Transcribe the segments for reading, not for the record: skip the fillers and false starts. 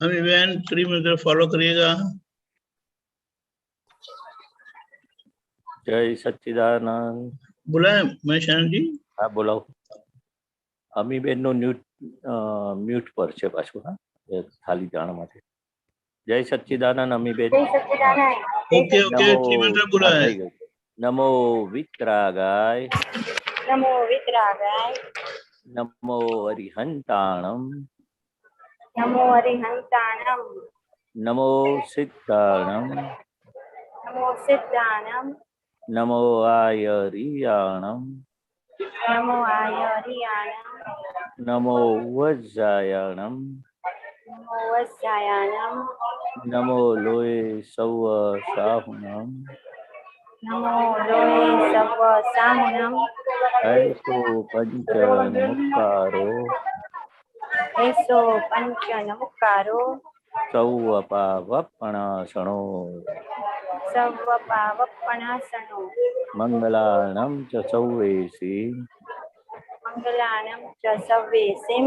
अभी बहन 3 minute follow करिएगा। जय सच्चिदानंद। बुलाए महेशान जी? हाँ बोलाओ। અમીબેન નો મ્યુટ પર છે પાછું. હા ખાલી જાણ માટે. જય સચ્ચિદાનંદ અમીબેન. જય સચ્ચિદાનંદ. ओके ओके નમો 3 मिनट હા बुलाए। થઈ ગયું. નમો વિતરાગાય. નમો વિતરાગાય. નમો અરિહંતાણમ. નમો અરિહંતાણમ. નમો સિદ્ધાણમ. નમો સિદ્ધાણમ. નમો આયરિયાણમ. નમો આયરિયાણમ. નમો વજ્જાયાણમ. નમો વજ્જાયાણમ. નમો લોય સૌ સાહુણમ. નમો લોહે સર્વ સાહુણમ. ऐसो पंच नमस्कारो એસો પંચ નમુકારો सौवपावपणासनो સર્વ પાવપણાસનો मंगलाणं च सौवेसी મંગલાણમ ચ સવ્યેસિમ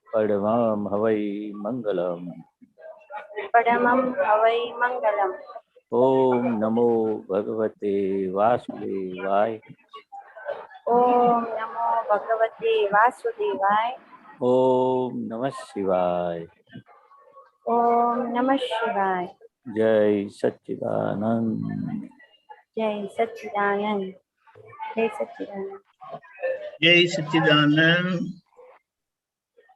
परमं हवै मंगलम्। પરમં હવૈ મંગલમ। ओम नमो भगवते वासुदेवाय। ઓમ નમો ભગવતે વાસુદેવાય। ओम नमः शिवाय। ઓમ નમઃ શિવાય। जय सच्चिदानंद। જય સચ્ચિદાનંદ। જય સચ્ચિદાનંદ। जय सच्चिदानंद।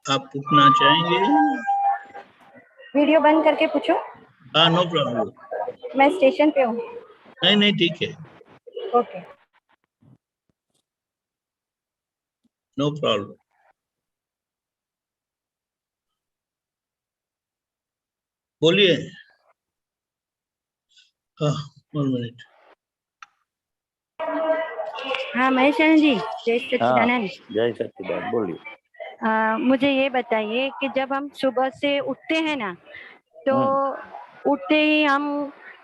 आप पूछना चाहेंगे? वीडियो बंद करके पूछो। हाँ नो प्रॉब्लम। मैं स्टेशन पे हूँ। नहीं नहीं ठीक है, ओके। No problem. बोलिए। हाँ 1 मिनट। हाँ महेशान जी, जय हाँ सच्चिदानंद। जय सच्चिदानंद बोलिए। मुझे ये बताइए कि जब हम सुबह से उठते हैं ना, तो उठते ही हम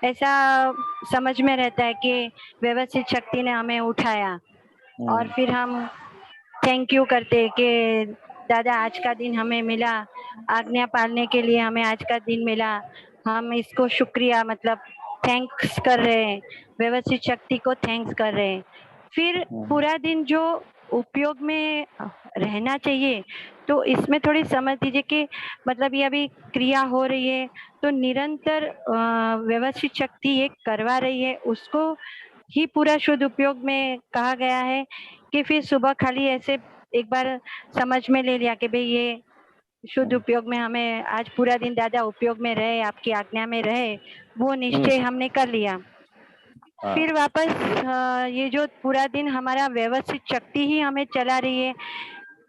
ऐसा समझ में रहता है कि व्यवस्थित शक्ति ने हमें उठाया, और फिर हम थैंक यू करते हैं कि दादा आज का दिन हमें मिला, आज्ञा पालने के लिए हमें आज का दिन मिला, हम इसको शुक्रिया मतलब थैंक्स कर रहे हैं, व्यवस्थित शक्ति को थैंक्स कर रहे हैं। फिर पूरा दिन जो उपयोग में रहना चाहिए, तो इसमें थोड़ी समझ दीजिए कि मतलब ये अभी क्रिया हो रही है तो निरंतर व्यवस्थित शक्ति ये करवा रही है, उसको ही पूरा शुद्ध उपयोग में कहा गया है कि फिर सुबह खाली ऐसे एक बार समझ में ले लिया कि भाई ये शुद्ध उपयोग में हमें आज पूरा दिन दादा उपयोग में रहे, आपकी आज्ञा में रहे, वो निश्चय हमने कर लिया। फिर वापस ये जो पूरा दिन हमारा व्यवस्थित शक्ति ही हमें चला रही है,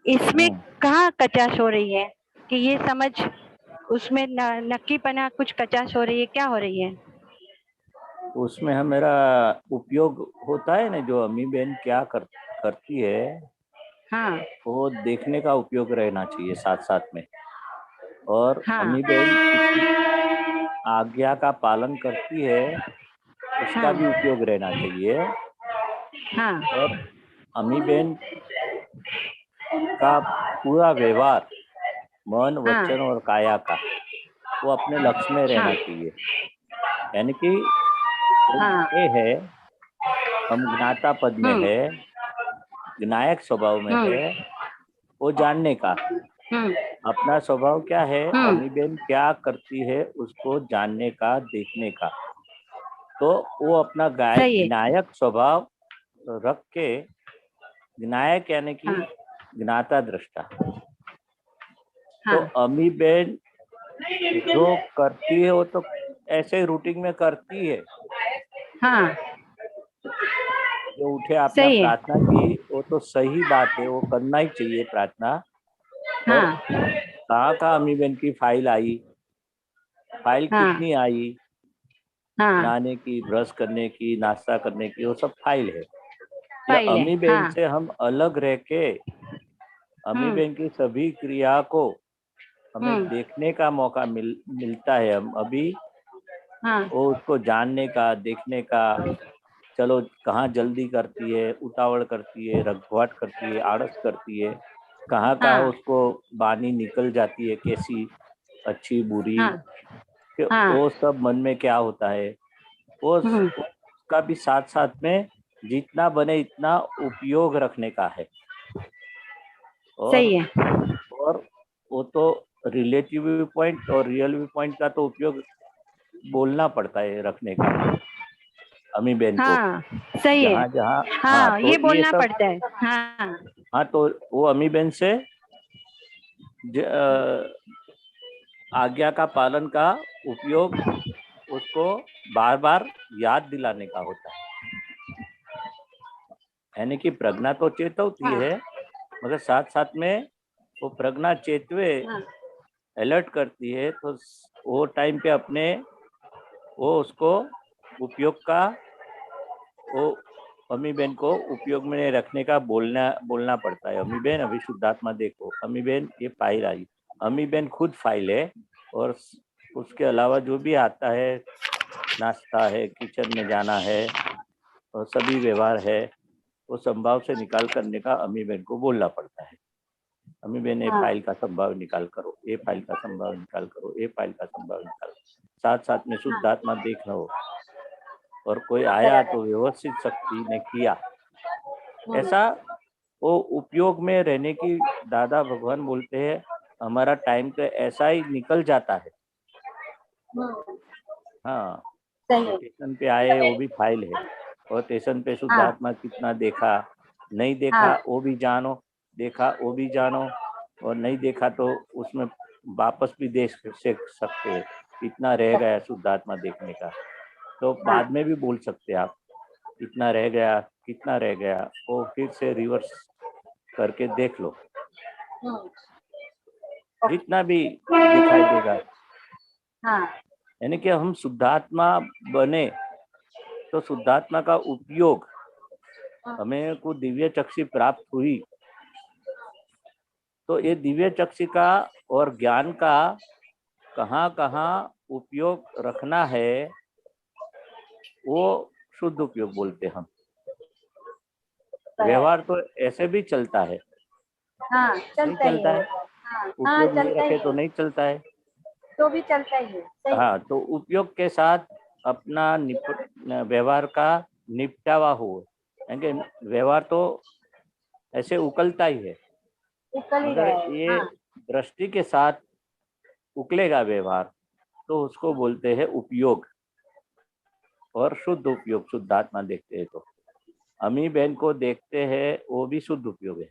इसमें कहाँ कचाश हो रही है कि ये समझ उसमें नक्कीपना कुछ कचाश हो रही है, क्या हो रही है? उसमें हमारा उपयोग होता है ना, जो अम्मी बहन क्या करती है, हाँ वो देखने का उपयोग रहना चाहिए साथ साथ में। और हाँ अम्मी बहन आज्ञा का पालन करती है, उसका हाँ भी उपयोग रहना चाहिए। हाँ और अम्मी बहन का पूरा व्यवहार मन हाँ वचन और काया का वो अपने लक्ष्य में रहना हाँ चाहिए। यानी कि हाँ ये है, हम ज्ञाता पद में है, विनायक स्वभाव में है, वो जानने का अपना स्वभाव क्या है, अम्मी बहन क्या करती है उसको जानने का, देखने का। तो वो अपना विनायक स्वभाव रख के, विनायक यानी कि ज्ञाता दृष्टा। तो अम्मी बहन जो करती है वो तो ऐसे रूटीन में करती है। हाँ जो उठे आपने प्रार्थना की वो तो सही बात है, वो करना ही चाहिए प्रार्थना। और कहाँ अम्मी बहन की फाइल आई, फाइल कितनी आई, नहाने की, ब्रश करने की, नाश्ता करने की, वो सब फाइल है। ये अम्मी बहन से हम अलग रह के अम्मी बहन की सभी क्रिया को हमें देखने का मौका मिलता है। हम अभी वो उसको जानने का, देखने का, चलो कहाँ जल्दी करती है, उतावड़ करती है, रघुआट करती है, आड़स करती है, कहाँ उसको बानी निकल जाती है कैसी, अच्छी बुरी, हाँ कि हाँ वो सब मन में क्या होता है, वो उसका भी साथ साथ में जितना बने इतना उपयोग रखने का है। और सही है। और वो तो रिलेटिव व्यू पॉइंट और रियल व्यू पॉइंट का तो उपयोग बोलना पड़ता है रखने का अम्मी बहन को, हाँ सही है। जहाँ जहाँ। हाँ, हाँ तो ये बोलना सब, पड़ता है। हाँ हाँ, तो वो अम्मी बहन से आज्ञा का पालन का उपयोग उसको बार बार याद दिलाने का होता है। यानी कि प्रज्ञा तो चेतवती हाँ है, मगर साथ साथ में वो प्रज्ञा चेतवे हाँ अलर्ट करती है, तो वो टाइम पे अपने वो उसको उपयोग का, वो अम्मी बहन को उपयोग में रखने का बोलना पड़ता है। अम्मी बहन अभी शुद्धात्मा देखो, अम्मी बहन ये फाइल आई, अम्मी बहन खुद फाइल है, और उसके अलावा जो भी आता है, नाश्ता है, किचन में जाना है, और सभी व्यवहार है, वो संभाव से निकाल करने का अम्मी बहन को बोलना पड़ता है। अम्मी बहन ये हाँ फाइल का संभाव निकाल करो, ये फाइल का संभाव निकाल करो, ये फाइल का संभाव निकाल, साथ साथ में शुद्धात्मा देखना हो, और कोई आया तो व्यवस्थित शक्ति ने किया, ऐसा वो उपयोग में रहने की दादा भगवान बोलते हैं। हमारा टाइम तो ऐसा ही निकल जाता है। हाँ, सही है। स्टेशन पे आए वो भी फाइल है, और स्टेशन पे शुद्धात्मा कितना देखा, नहीं देखा हाँ वो भी जानो, देखा वो भी जानो, और नहीं देखा तो उसमें वापस भी देख सकते हैं कितना रह गया शुद्धात्मा देखने का। तो बाद में भी बोल सकते आप कितना रह गया, कितना रह गया, वो फिर से रिवर्स करके देख लो, जितना भी दिखाई देगा। हाँ यानी कि हम शुद्धात्मा बने तो शुद्धात्मा का उपयोग, हमें को दिव्य चक्षु प्राप्त हुई, तो ये दिव्य चक्षु का और ज्ञान का कहाँ कहाँ उपयोग रखना है, वो शुद्ध उपयोग बोलते हम। व्यवहार तो ऐसे भी चलता है, हाँ नहीं चलता ही चलता है। है, हाँ हाँ उपयोग नहीं चलता ही रखे तो है, नहीं चलता है। तो भी चलता ही है। सही है। हाँ, तो उपयोग के साथ अपना व्यवहार का निपटावा हो, क्योंकि व्यवहार तो ऐसे उकलता ही है, उकल ही मगर रहा है। ये हाँ दृष्टि के साथ उकलेगा व्यवहार, तो उसको बोलते हैं उपयोग, और शुद्ध उपयोग शुद्धात्मा देखते हैं तो अम्मी बहन को देखते हैं, वो भी शुद्ध उपयोग है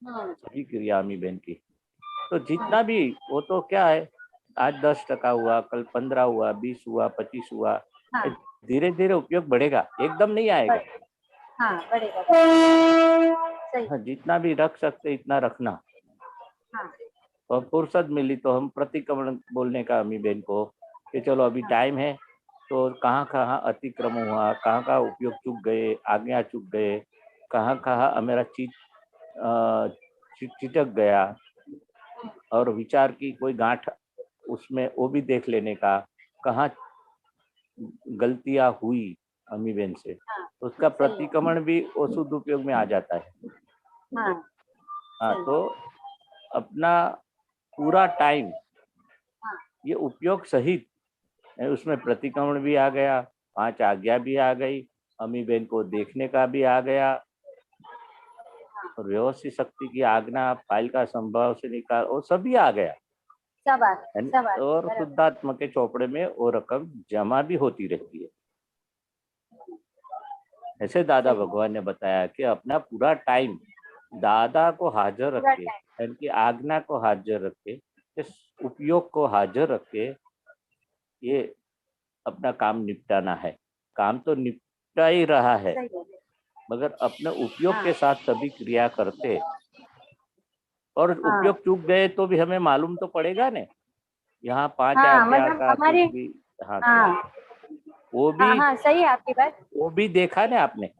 सभी क्रिया अम्मी बहन की। तो जितना भी वो तो क्या है, आज 10% हुआ, कल 15 हुआ, 20 हुआ, 25 हुआ, हाँ धीरे धीरे उपयोग बढ़ेगा, एकदम नहीं आएगा। हाँ बढ़ेगा। सही। हाँ, जितना भी रख सकते इतना रखना। हाँ और फुर्सत मिली तो हम प्रतिक्रमण बोलने का अम्मी बहन को, कि चलो अभी टाइम है, तो कहाँ कहाँ अतिक्रम हुआ, कहाँ कहाँ उपयोग चूक गए, आज्ञा चूक गए, कहाँ कहाँ मेरा चिटक गया, और विचार की कोई गांठ उसमें वो भी देख लेने का, कहाँ गलतियां हुई अम्मी बहन से, उसका प्रतिक्रमण भी वो शुद्ध उपयोग में आ जाता है। हाँ हाँ, तो अपना पूरा टाइम ये उपयोग सहित, उसमें प्रतिक्रमण भी आ गया, 5 आज्ञा भी आ गई, अम्मी बहन को देखने का भी आ गया, और व्यवस्थित शक्ति की आज्ञा, फाइल का संभाव से निकाल, वो सभी आ गया। सब आ गया। और शुद्धात्मा के चौपड़े में वो रकम जमा भी होती रहती है। ऐसे दादा भगवान ने बताया कि अपना पूरा टाइम दादा को हाजिर रखे, उनकी आज्ञा को हाजिर रखे, इस उपयोग को हाजिर रखे, ये अपना काम निपटाना है। काम तो निपटा ही रहा है, मगर अपने उपयोग के साथ सभी क्रिया करते, और उपयोग चूक गए तो भी हमें मालूम तो पड़ेगा ने, यहाँ 5 आज्ञा मतलब का हमारे कुछ भी। हाँ, हाँ वो भी, हाँ सही है आपकी बात। वो भी देखा ना आपने।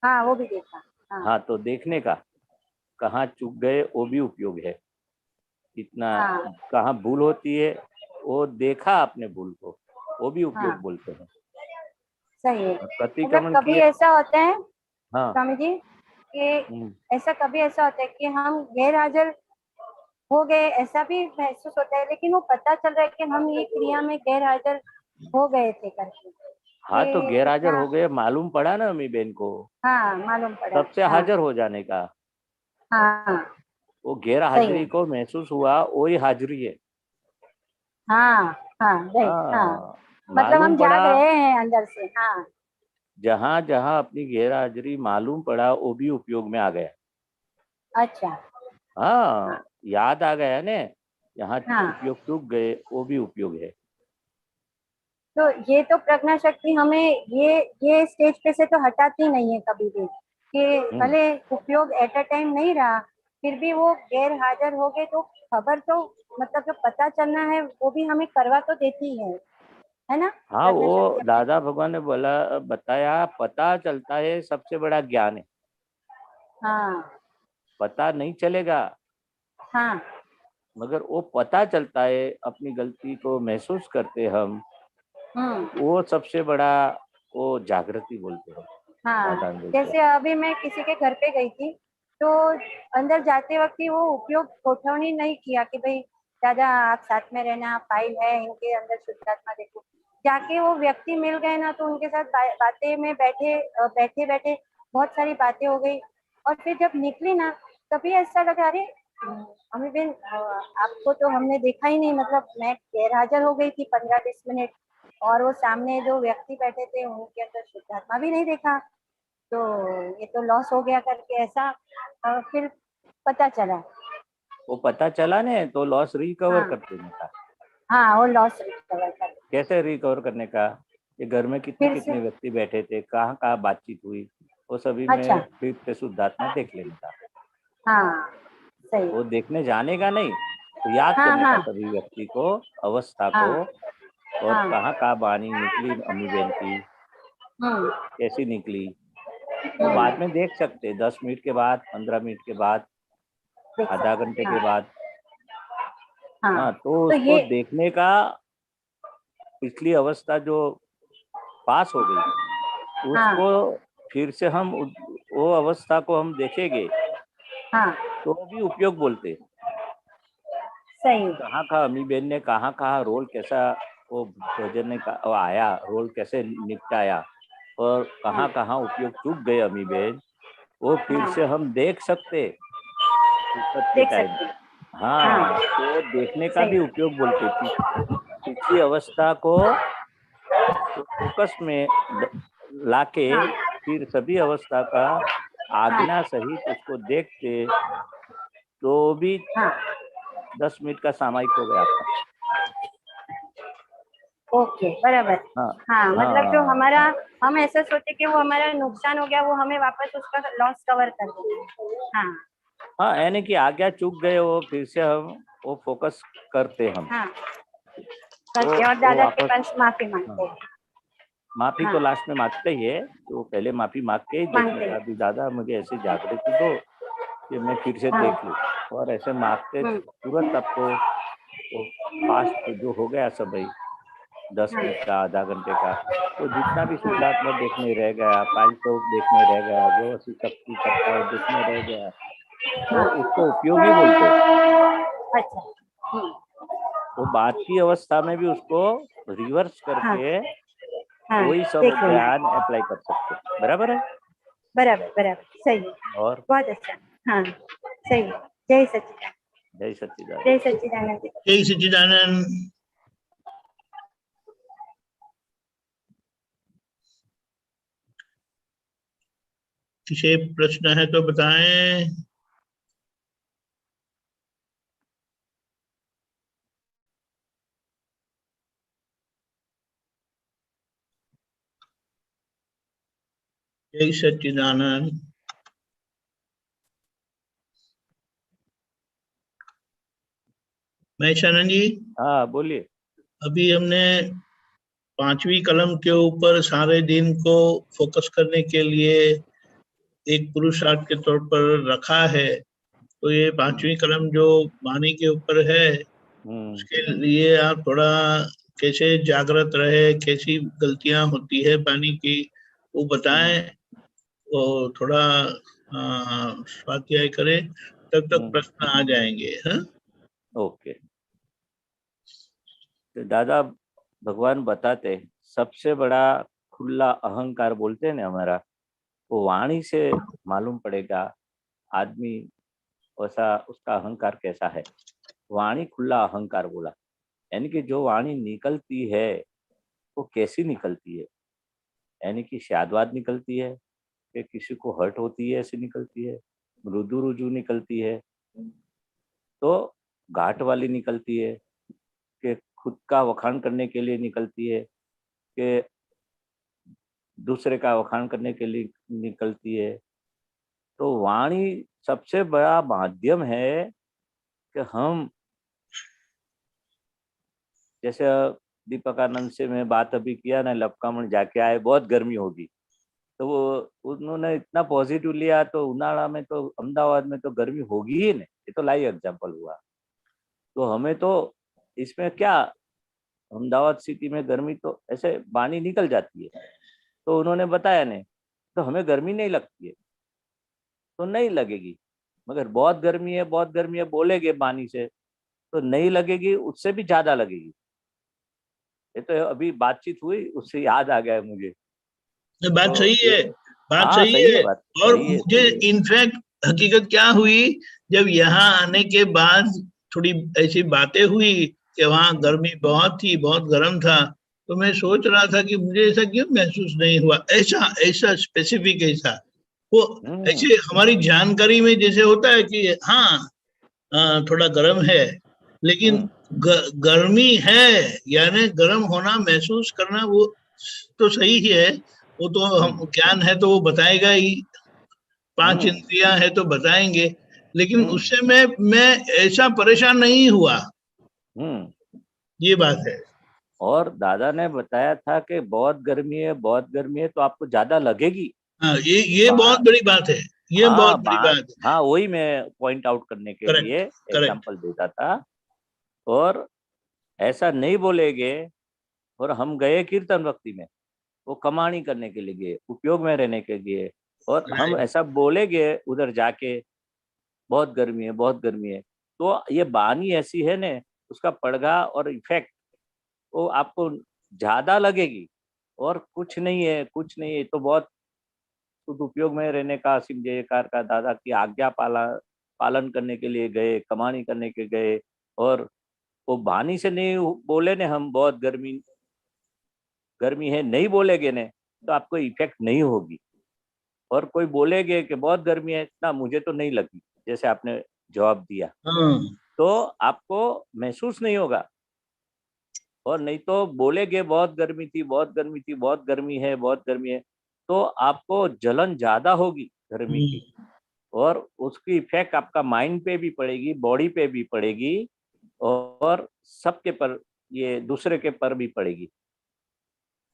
हाँ वो भी देखा। हाँ, तो देखने का कहाँ चूक गए वो भी उपयोग है, इतना कहाँ भूल होती है वो देखा आपने भूल को, वो भी उपयोग बोलते हैं। सही है। प्रतिक्रमण मतलब कभी किए। ऐसा होता है हाँ, स्वामी जी कि ऐसा कभी ऐसा होता है कि हम गैर हाजिर हो गए ऐसा भी महसूस होता है, लेकिन वो पता चल रहा है कि हम ये क्रिया में गैर हाजिर हो गए थे करके। हाँ, तो ये गैर हाजिर इतना- हो गए, मालूम पड़ा ना अम्मी बहन को, हाँ मालूम पड़ा। तब से हाँ हाजिर हो जाने का। हाँ वो गैर सही हाजिरी है। को महसूस हुआ, वही हाजिरी है। हाँ हाँ राइट। हाँ हाँ, मतलब मालूम हम जाग पड़ा, रहे हैं अंदर से। हाँ जहाँ जहाँ अपनी गैर हाजिरी मालूम पड़ा वो भी उपयोग में आ गया। अच्छा। हाँ हाँ, याद आ गया ने, यहाँ हाँ उपयोग चूक गए, वो भी उपयोग है। तो ये तो प्रज्ञा शक्ति हमें ये स्टेज पे से तो हटाती नहीं है कभी भी, कि हम्म। भले उपयोग एट अ टाइम नहीं रहा, फिर भी वो गैर हाजिर हो गए तो खबर तो मतलब जो पता चलना है वो भी हमें करवा तो देती है ना। हाँ, प्रज्ञा वो शक्ति अपने। दादा भगवान ने बोला, बताया, पता चलता है सबसे बड़ा ज्ञान है। हाँ पता नहीं चलेगा, हाँ मगर वो पता चलता है, अपनी गलती को महसूस करते हम, हम्म। वो सबसे बड़ा, वो जागृति बोलते हैं, हाँ साधन बोलते हैं। जैसे अभी मैं किसी के घर पे गई थी, तो अंदर जाते वक्त ही वो उपयोग गोठवनी नहीं किया कि भाई दादा आप साथ में रहना, फाइल है इनके अंदर शुद्धात्मा देखो। जाके वो व्यक्ति मिल गए ना, तो उनके साथ बातें में बैठे बैठे बहुत सारी बातें हो गई। और फिर जब निकली ना, तभी ऐसा लगा, अरे अम्मी बहन आपको तो हमने देखा ही नहीं, मतलब मैं गैर हाजिर हो गई थी 15-20 मिनट, और वो सामने जो व्यक्ति बैठे थे उनके अंदर शुद्धात्मा भी नहीं देखा। तो ये तो लॉस हो गया करके ऐसा फिर पता चला। वो पता चला ने, तो लॉस रिकवर हाँ कर देने का। हाँ वो लॉस रिकवर कर। कैसे रिकवर करने का? ये घर में कितने फिर से। कितने व्यक्ति बैठे थे, कहाँ कहाँ बातचीत हुई, वो सभी अच्छा। में फिर से शुद्धात्मा देख लेने का। हाँ सही। वो देखने जाने का नहीं, तो याद हाँ करने का हाँ सभी व्यक्ति को, अवस्था को, हाँ और हाँ कहाँ कहाँ वाणी निकली अम्मी बहन की, हम्म कैसी निकली। वो हम्म, बाद में देख सकते, 10 मिनट के बाद, 15 मिनट के बाद, देख आधा सकते घंटे हैं। के हाँ बाद। हाँ हाँ, तो तो उसको ये। देखने का, पिछली अवस्था जो पास हो गई, हाँ उसको फिर से हम वो अवस्था को हम देखेंगे, हाँ तो वो भी उपयोग बोलते हैं। सही। कहाँ कहाँ अम्मी बहन ने कहाँ कहाँ रोल कैसा, वो भजन ने वो आया, रोल कैसे निपटाया, और हाँ कहाँ कहाँ उपयोग चूक गए अम्मी बहन, वो फिर हाँ से हम देख सकते फुर्सत के देख टाइम। सकते हैं। हाँ, हाँ तो देखने का भी सही। उपयोग बोलते। पिछली अवस्था को फोकस में लाके, हाँ फिर सभी अवस्था का हाँ आज्ञा सहित उसको देखते, तो भी हाँ 10 मिनट का सामायिक हो गया आपका। ओके बराबर। हाँ हाँ मतलब जो हाँ हमारा, हाँ हम ऐसा सोचे कि वो हमारा नुकसान हो गया, वो हमें वापस उसका लॉस कवर कर देंगे। हाँ हाँ, यानी कि आज्ञा चूक गए, वो फिर से हम वो फोकस करते हम, हाँ तो करते और वो दादा के वापस। पास माफी मांगते हाँ, हैं। माफी हाँ तो लास्ट में मांगते ही है, तो पहले माफी मांग के ही देखने मांगते का, हैं। भी दादा मुझे ऐसी जागृति दो कि मैं फिर से हाँ देख लूँ। और ऐसे मांगते हम्म तुरंत आपको वो फास्ट जो हो गया सब भाई, 10 मिनट हाँ का, आधा घंटे का, तो जितना भी शुद्धात्मा देखने रह गया, फाइल तो देखने रह गया, व्यवस्थित शक्ति करता है देखने रह गया, वो हाँ उसको उपयोगी बोलते हैं। अच्छा। हम्म, वो बात की अवस्था में भी उसको रिवर्स हाँ करके हाँ वही सब देख लेना। ज्ञान अप्लाई कर सकते हैं। बराबर है। बराबर बराबर सही है। और बहुत अच्छा। हाँ सही है। जय सच्चिदानंद। जय सच्चिदानंद। जय सच्चिदानंद जी। जय सच्चिदानंद। किसी प्रश्न है तो बताएं। जय सच्चिदानंद। महेशानंद जी, हाँ, बोलिए। अभी हमने 5वीं कलम के ऊपर सारे दिन को फोकस करने के लिए एक पुरुषार्थ के तौर पर रखा है। तो ये 5वीं कलम जो वाणी के ऊपर है, उसके लिए आप थोड़ा कैसे जागृत रहे, कैसी गलतियां होती है वाणी की, वो बताएं और थोड़ा स्वाध्याय करें, तब तक प्रश्न आ जाएंगे। हाँ ओके। तो दादा भगवान बताते सबसे बड़ा खुला अहंकार बोलते हैं ना हमारा, वो वाणी से मालूम पड़ेगा आदमी वैसा उसका अहंकार कैसा है। वाणी खुला अहंकार बोला, यानी कि जो वाणी निकलती है वो कैसी निकलती है, यानी कि शादवाद निकलती है कि किसी को हर्ट होती है ऐसी निकलती है, मृदु रुजु निकलती है, तो घाट वाली निकलती है कि खुद का वखाण करने के लिए निकलती है कि दूसरे का वखाण करने के लिए निकलती है। तो वाणी सबसे बड़ा माध्यम है कि हम जैसे दीपकानंद से मैं बात अभी किया ना, लपकामण जाके आए, बहुत गर्मी होगी, तो वो उन्होंने इतना पॉजिटिव लिया, तो उनाड़ा में तो अहमदाबाद में तो गर्मी होगी ही नहीं, ये तो लाइव एग्जाम्पल हुआ। तो हमें तो इसमें क्या, अहमदाबाद सिटी में गर्मी तो ऐसे बानी निकल जाती है, तो उन्होंने बताया नहीं, तो हमें गर्मी नहीं लगती है तो नहीं लगेगी, मगर बहुत गर्मी है बहुत गर्मी है बोलेगे बानी से तो नहीं लगेगी, उससे भी ज्यादा लगेगी। ये तो अभी बातचीत हुई उससे याद आ गया है मुझे। बात तो सही है, बात हाँ सही सही है है। बात, और सही है मुझे सही है। इनफैक्ट हकीकत क्या हुई, जब यहाँ आने के बाद थोड़ी ऐसी बातें हुई कि वहाँ गर्मी बहुत थी, बहुत गर्म था, तो मैं सोच रहा था कि मुझे ऐसा क्यों महसूस नहीं हुआ, ऐसा ऐसा स्पेसिफिक ऐसा वो हम्म ऐसे हमारी जानकारी में जैसे होता है कि हाँ थोड़ा गर्म है, लेकिन हम्म गर्मी है यानी गर्म होना महसूस करना वो तो सही ही है। वो तो हम हम्म ज्ञान है तो वो बताएगा ही, पांच हम्म इंद्रियां है तो बताएंगे, लेकिन हम्म उससे मैं ऐसा परेशान नहीं हुआ, हम्म। ये बात है। और दादा ने बताया था कि बहुत गर्मी है बहुत गर्मी है तो आपको ज्यादा लगेगी। हाँ, ये बा, बहुत बड़ी बात है, ये बहुत हाँ बड़ी बात, बात है। हाँ वही मैं पॉइंट आउट करने के लिए करेक्ट, करेक्ट। एग्जांपल देता था। और ऐसा नहीं बोलेंगे, और हम गए कीर्तन भक्ति में, वो कमानी करने के लिए गए, उपयोग में रहने के लिए, और हम राइट। ऐसा बोलेंगे उधर जाके बहुत गर्मी है बहुत गर्मी है, तो ये बानी ऐसी है ने, उसका पड़गा और इफेक्ट वो आपको ज्यादा लगेगी। और कुछ नहीं है कुछ नहीं है, तो बहुत शुद्ध उपयोग में रहने का सिम जयकार का दादा की आज्ञा पालन करने के लिए गए, कमानी करने के गए, और वो बानी से नहीं बोले ने हम बहुत गर्मी गर्मी है नहीं बोलेगे ने, तो आपको इफेक्ट नहीं होगी। और कोई बोलेगे कि बहुत गर्मी है ना, मुझे तो नहीं लगी, जैसे आपने जवाब दिया, हाँ। तो आपको महसूस नहीं होगा। और नहीं तो बोलेगे बहुत गर्मी थी बहुत गर्मी थी बहुत गर्मी है बहुत गर्मी है, तो आपको जलन ज्यादा होगी गर्मी की, हम्म। और उसकी इफेक्ट आपका माइंड पे भी पड़ेगी बॉडी पे भी पड़ेगी, और सबके पर, ये दूसरे के पर भी पड़ेगी।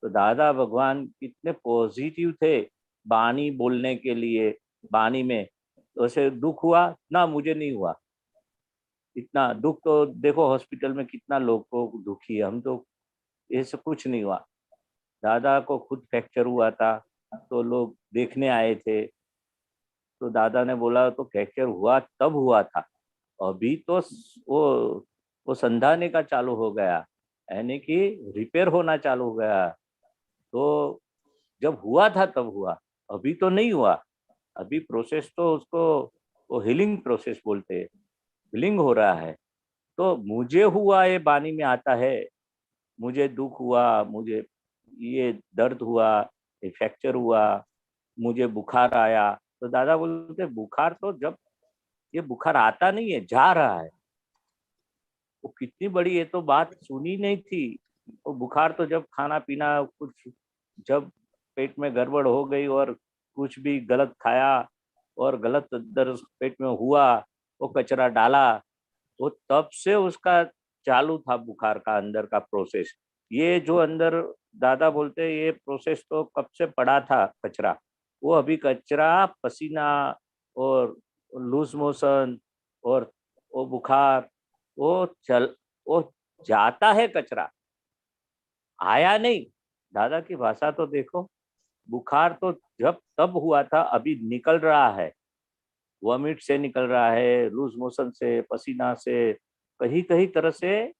तो दादा भगवान कितने पॉजिटिव थे बानी बोलने के लिए। बानी में तो ऐसे दुख हुआ ना, मुझे नहीं हुआ इतना दुख, तो देखो हॉस्पिटल में कितना लोग को दुखी है, हम तो ये सब कुछ नहीं हुआ। दादा को खुद फ्रैक्चर हुआ था तो लोग देखने आए थे, तो दादा ने बोला तो फ्रैक्चर हुआ तब हुआ था, अभी तो वो वो संधाने का चालू हो गया, यानी कि रिपेयर होना चालू हो गया। तो जब हुआ था तब हुआ, अभी तो नहीं हुआ। अभी प्रोसेस तो उसको वो हीलिंग प्रोसेस बोलते हैं, हीलिंग हो रहा है। तो मुझे हुआ ये बानी में आता है, मुझे दुख हुआ, मुझे ये दर्द हुआ, ये फ्रैक्चर हुआ, मुझे बुखार आया, तो दादा बोलते बुखार तो जब ये बुखार आता नहीं है जा रहा है, वो कितनी बड़ी, ये तो बात सुनी नहीं थी। वो बुखार तो जब खाना पीना कुछ, जब पेट में गड़बड़ हो गई और कुछ भी गलत खाया और गलत अंदर पेट में हुआ, वो कचरा डाला, वो तब से उसका चालू था बुखार का अंदर का प्रोसेस। ये जो अंदर दादा बोलते हैं ये प्रोसेस तो कब से पड़ा था कचरा, वो अभी कचरा पसीना और लूज मोशन और वो बुखार, वो चल वो जाता है कचरा, आया नहीं। दादा की भाषा तो देखो, बुखार तो जब तब हुआ था, अभी निकल रहा है, वॉमिट से निकल रहा है, लूज मोशन से, पसीना से, कहीं कहीं तरह से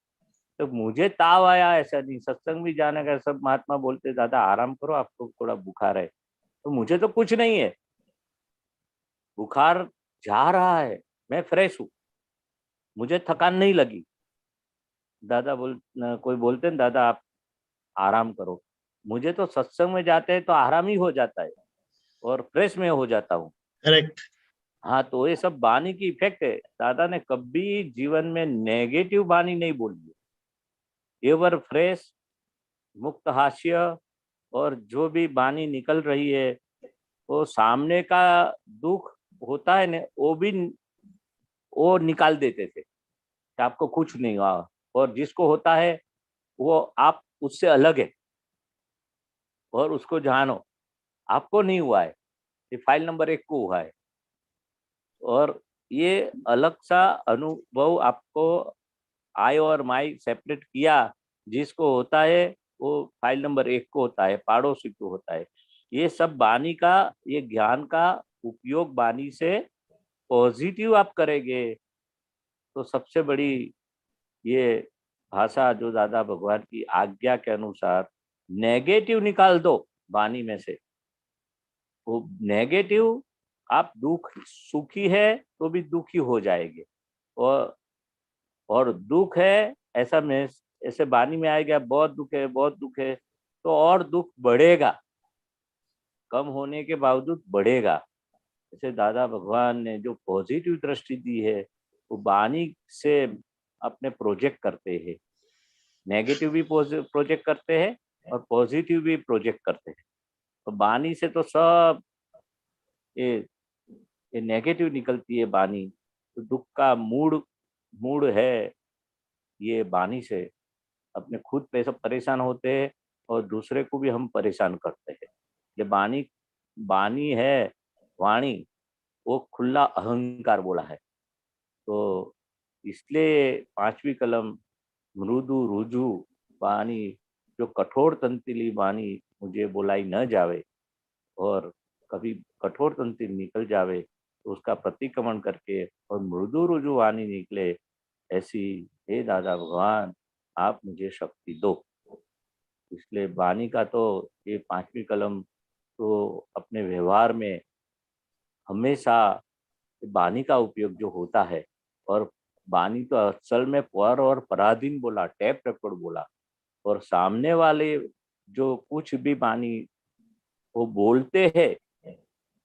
तो मुझे ताव आया, ऐसा नहीं, सत्संग भी जाने का सब महात्मा बोलते दादा आराम करो, आपको थोड़ा बुखार है, तो मुझे तो कुछ नहीं है, बुखार जा रहा है, मैं फ्रेश हूँ, मुझे थकान नहीं लगी। दादा कोई बोलते हैं दादा आप आराम करो, मुझे तो सत्संग में जाते हैं तो आराम ही हो जाता है और फ्रेश में हो जाता हूँ। करेक्ट। हाँ, तो ये सब वाणी की इफेक्ट है। दादा ने कभी जीवन में नेगेटिव वाणी नहीं बोली है, एवर फ्रेश, मुक्त हास्य, और जो भी वाणी निकल रही है वो सामने का दुख होता है ना, वो निकाल देते थे कि आपको कुछ नहीं हुआ, और जिसको होता है वो आप उससे अलग है और उसको जानो, आपको नहीं हुआ है, ये फाइल नंबर 1 को हुआ है। और ये अलग सा अनुभव आपको आई और माई सेपरेट किया, जिसको होता है वो फाइल नंबर 1 को होता है, पड़ोसी को होता है। ये सब वाणी का, ये ज्ञान का उपयोग वाणी से पॉजिटिव आप करेंगे तो सबसे बड़ी ये भाषा जो दादा भगवान की आज्ञा के अनुसार नेगेटिव निकाल दो वाणी में से। वो नेगेटिव, आप दुख सुखी है तो भी दुखी हो जाएंगे, और दुख है ऐसा में ऐसे वाणी में आएगा बहुत दुख है बहुत दुख है, तो और दुख बढ़ेगा, कम होने के बावजूद बढ़ेगा। जैसे दादा भगवान ने जो पॉजिटिव दृष्टि दी है वो वाणी से अपने प्रोजेक्ट करते हैं, नेगेटिव भी प्रोजेक्ट करते हैं और पॉजिटिव भी प्रोजेक्ट करते हैं। तो वाणी से तो सब ये ये नेगेटिव निकलती है वाणी, तो दुख का मूड मूड है ये वाणी से। अपने खुद पे सब परेशान होते हैं और दूसरे को भी हम परेशान करते हैं। ये वाणी वाणी है, वाणी वो खुला अहंकार बोला है। तो इसलिए 5वीं कलम मृदु रुजु वाणी, जो कठोर तंत्रिली वाणी मुझे बोलाई न जावे, और कभी कठोर तंत्र निकल जावे तो उसका प्रतिक्रमण करके और मृदु रुजु वाणी निकले, ऐसी हे दादा भगवान आप मुझे शक्ति दो। इसलिए वाणी का तो ये 5वीं कलम तो अपने व्यवहार में हमेशा वाणी का उपयोग जो होता है, और वाणी तो असल में पर और पराधीन बोला, टैप रेकॉर्ड बोला, और सामने वाले जो कुछ भी वाणी वो बोलते हैं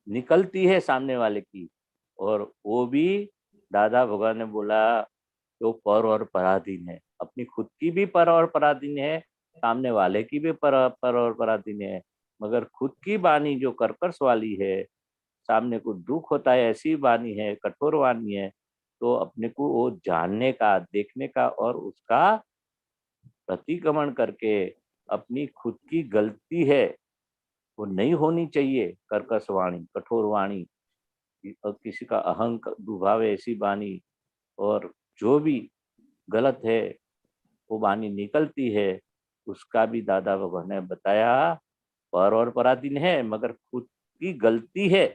निकलती है सामने वाले की, और वो भी दादा भगवान ने बोला तो पर और पराधीन है, अपनी खुद की भी पर और पराधीन है, सामने वाले की भी पर और पराधीन है। मगर खुद की वाणी जो कर्कश वाली है, सामने को दुख होता है ऐसी वाणी है, कठोर वाणी है, तो अपने को वो जानने का, देखने का और उसका प्रतिक्रमण करके अपनी खुद की गलती है वो नहीं होनी चाहिए, कर्कश वाणी, कठोर वाणी, और किसी का अहंक डुबावे ऐसी वाणी, और जो भी गलत है वो वाणी निकलती है, उसका भी दादा भगवान ने बताया पर और पराधीन है, मगर खुद की गलती है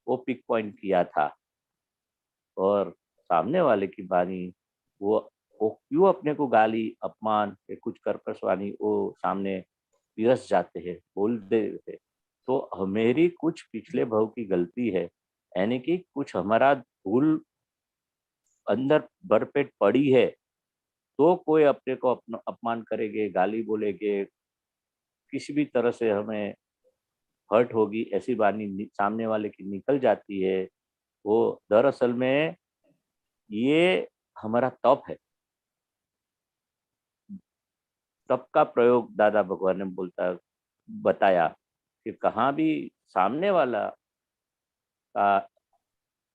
वो पिक पॉइंट किया था। और सामने वाले की वाणी वो क्यों अपने को गाली अपमान या कुछ कर्कश वाणी वो सामने पिरस जाते हैं, बोल देते हैं, तो मेरी कुछ पिछले भव की गलती है, यानी कि कुछ हमारा भूल अंदर भरपेट पड़ी है, तो कोई अपने को अपमान करेंगे, गाली बोलेंगे, किसी भी तरह से हमें हर्ट होगी, ऐसी वाणी सामने वाले की निकल जाती है। वो दरअसल में ये हमारा तप है, तप का प्रयोग दादा भगवान ने बताया कि कहाँ भी सामने वाला का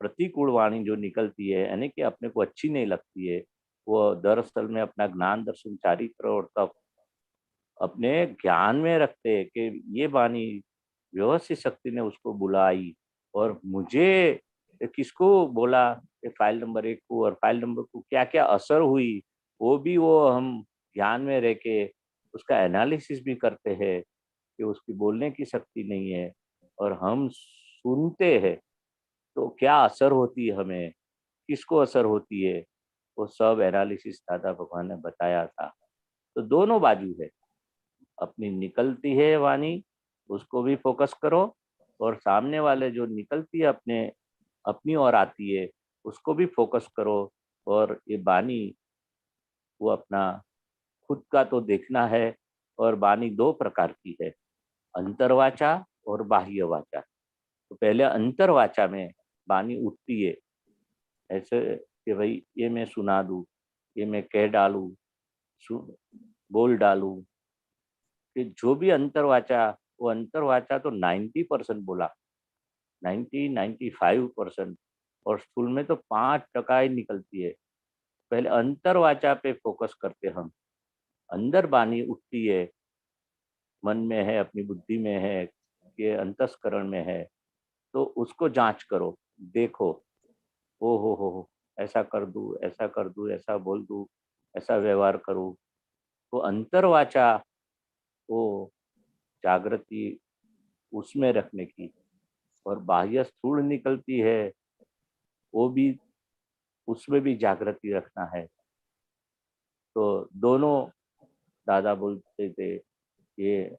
प्रतिकूल वाणी जो निकलती है, यानी कि अपने को अच्छी नहीं लगती है, वो दरअसल में अपना ज्ञान दर्शन चारित्र और तप अपने ज्ञान में रखते हैं कि ये वाणी व्यवस्थित शक्ति ने उसको बुलाई, और मुझे किसको बोला कि फाइल नंबर 1 को, और फाइल नंबर को क्या क्या असर हुई वो भी वो हम ज्ञान में रह के उसका एनालिसिस भी करते हैं कि उसकी बोलने की शक्ति नहीं है, और हम सुनते हैं तो क्या असर होती है, हमें किसको असर होती है, वो सब एनालिसिस दादा भगवान ने बताया था। तो दोनों बाजू है, अपनी निकलती है वाणी उसको भी फोकस करो, और सामने वाले जो निकलती है अपनी ओर आती है उसको भी फोकस करो। और ये वाणी वो अपना खुद का तो देखना है। और वाणी दो प्रकार की है, अंतर्वाचा और बाह्य वाचा। तो पहले अंतर्वाचा में वाणी उठती है ऐसे कि भाई ये मैं सुना दूं, ये मैं कह डालूं, बोल डालूं। कि जो भी अंतर्वाचा, वो अंतर्वाचा तो 90% बोला, 95%, और स्थूल में तो 5% ही निकलती है। पहले अंतर्वाचा पे फोकस करते हम, अंदर वाणी उठती है, मन में है, अपनी बुद्धि में है, कि अंतस्करण में है, तो उसको जांच करो, देखो, ओ हो, ऐसा कर दूं, ऐसा कर दूं, ऐसा बोल दूं, ऐसा व्यवहार करूं। तो अंतर्वाचा वो जागृति उसमें रखने की, और बाह्य स्थूल निकलती है वो भी उसमें भी जागृति रखना है। तो दोनों दादा बोलते थे, ये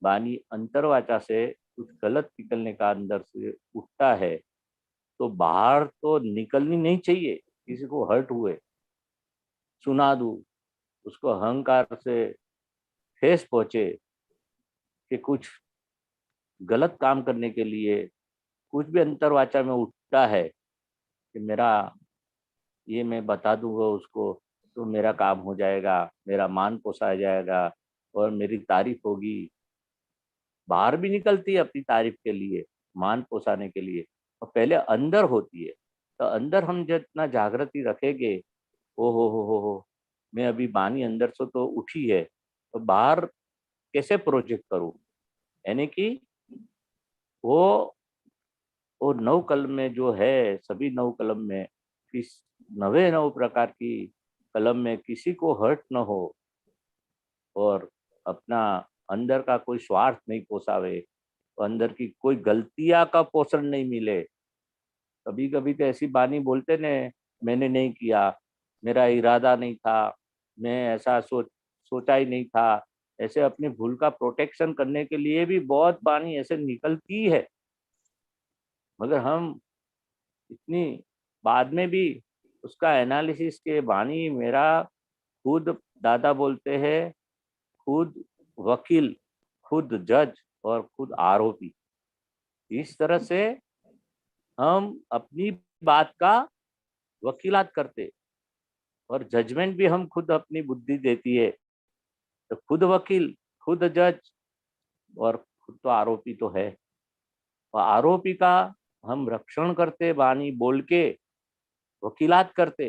वाणी अंतर्वाचा से कुछ गलत निकलने का अंदर से उठता है तो बाहर तो निकलनी नहीं चाहिए। किसी को हर्ट हुए सुना दूं, उसको अहंकार से ठेस पहुंचे कि कुछ गलत काम करने के लिए कुछ भी अंतर्वाचा में उठता है कि मेरा ये मैं बता दूंगा उसको तो मेरा काम हो जाएगा, मेरा मान पोसा जाएगा और मेरी तारीफ होगी। बाहर भी निकलती है अपनी तारीफ के लिए, मान पोसाने के लिए, और पहले अंदर होती है। तो अंदर हम जितना जागृति रखेंगे, ओ हो, मैं अभी वाणी अंदर से तो उठी है, तो बाहर कैसे प्रोजेक्ट करूं। यानी कि वो नव कलम में जो है, सभी नव कलम में किस नवे नव प्रकार की कलम में किसी को हर्ट न हो, और अपना अंदर का कोई स्वार्थ नहीं पोसावे, अंदर की कोई गलतियां का पोषण नहीं मिले। कभी कभी तो ऐसी बानी बोलते ने, मैंने नहीं किया, मेरा इरादा नहीं था, मैं ऐसा सोचा ही नहीं था। ऐसे अपनी भूल का प्रोटेक्शन करने के लिए भी बहुत बानी ऐसे निकलती है, मगर हम इतनी बाद में भी उसका एनालिसिस के बानी मेरा खुद दादा बोलते हैं, खुद वकील, खुद जज और खुद आरोपी। इस तरह से हम अपनी बात का वकीलात करते, और जजमेंट भी हम खुद अपनी बुद्धि देती है। तो खुद वकील, खुद जज और खुद तो आरोपी तो है। और आरोपी का हम रक्षण करते, वाणी बोल के वकीलात करते,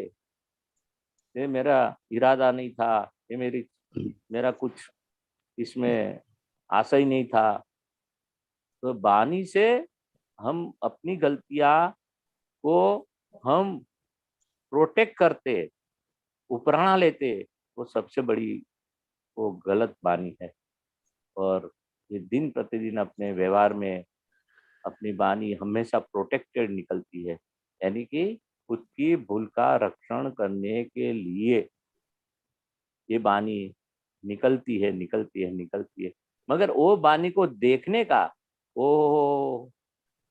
ये मेरा इरादा नहीं था, ये मेरा कुछ इसमें आशा ही नहीं था। तो वाणी से हम अपनी गलतियां को हम प्रोटेक्ट करते, उपराणा लेते, वो सबसे बड़ी वो गलत वाणी है। और ये दिन प्रतिदिन अपने व्यवहार में अपनी वाणी हमेशा प्रोटेक्टेड निकलती है। यानी कि खुद की भूल का रक्षण करने के लिए ये वाणी निकलती है। मगर वो वाणी को देखने का, ओ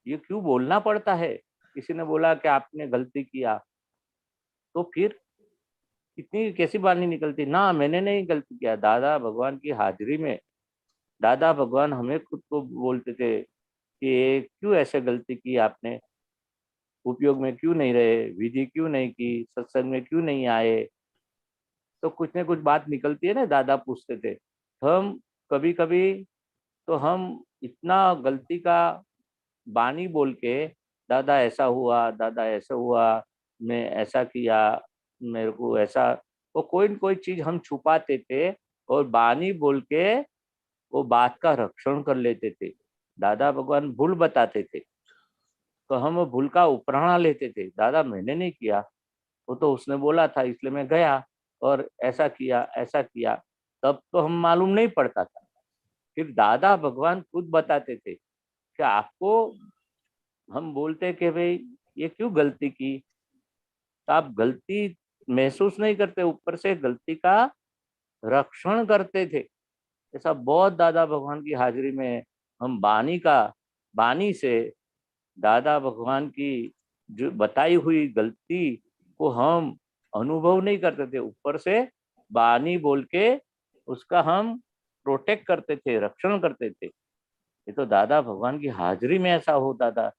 ये क्यों बोलना पड़ता है, किसी ने बोला कि आपने गलती किया, तो फिर इतनी कैसी वाणी निकलती ना, मैंने नहीं गलती किया। दादा भगवान की हाजिरी में दादा भगवान हमें खुद को बोलते थे कि ये क्यों ऐसे गलती की आपने, उपयोग में क्यों नहीं रहे, विधि क्यों नहीं की, सत्संग में क्यों नहीं आए। तो कुछ न कुछ बात निकलती है ना, दादा पूछते थे। हम कभी कभी तो हम इतना गलती का बानी बोल के, दादा ऐसा हुआ, दादा ऐसा हुआ, मैं ऐसा किया, मेरे को ऐसा, वो कोई न कोई चीज हम छुपाते थे और बानी बोल के वो बात का रक्षण कर लेते थे। दादा भगवान भूल बताते थे तो हम वो भूल का उपराणा लेते थे, दादा मैंने नहीं किया, वो तो उसने बोला था इसलिए मैं गया और ऐसा किया ऐसा किया। तब तो हम मालूम नहीं पड़ता था। फिर दादा भगवान खुद बताते थे कि आपको हम बोलते कि भाई ये क्यों गलती की, तो आप गलती महसूस नहीं करते, ऊपर से गलती का रक्षण करते थे। ऐसा बहुत दादा भगवान की हाजिरी में हम बानी से दादा भगवान की जो बताई हुई गलती को हम अनुभव नहीं करते थे, ऊपर से बानी बोल के उसका हम प्रोटेक्ट करते थे, रक्षण करते थे। ये तो दादा भगवान की हाजिरी में ऐसा होता था,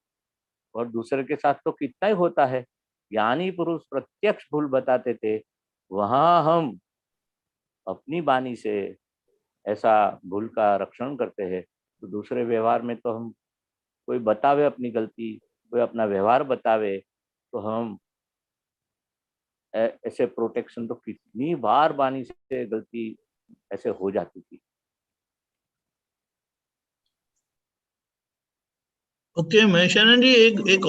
और दूसरे के साथ तो कितना ही होता है। ज्ञानी पुरुष प्रत्यक्ष भूल बताते थे, वहां हम अपनी बानी से ऐसा भूल का रक्षण करते हैं। तो दूसरे व्यवहार में तो हम, कोई बतावे अपनी गलती, कोई अपना व्यवहार बतावे, तो हम ऐसे प्रोटेक्शन तो कितनी बार बानी से गलती ऐसे हो जाती थी। ओके महेशानंद जी, एक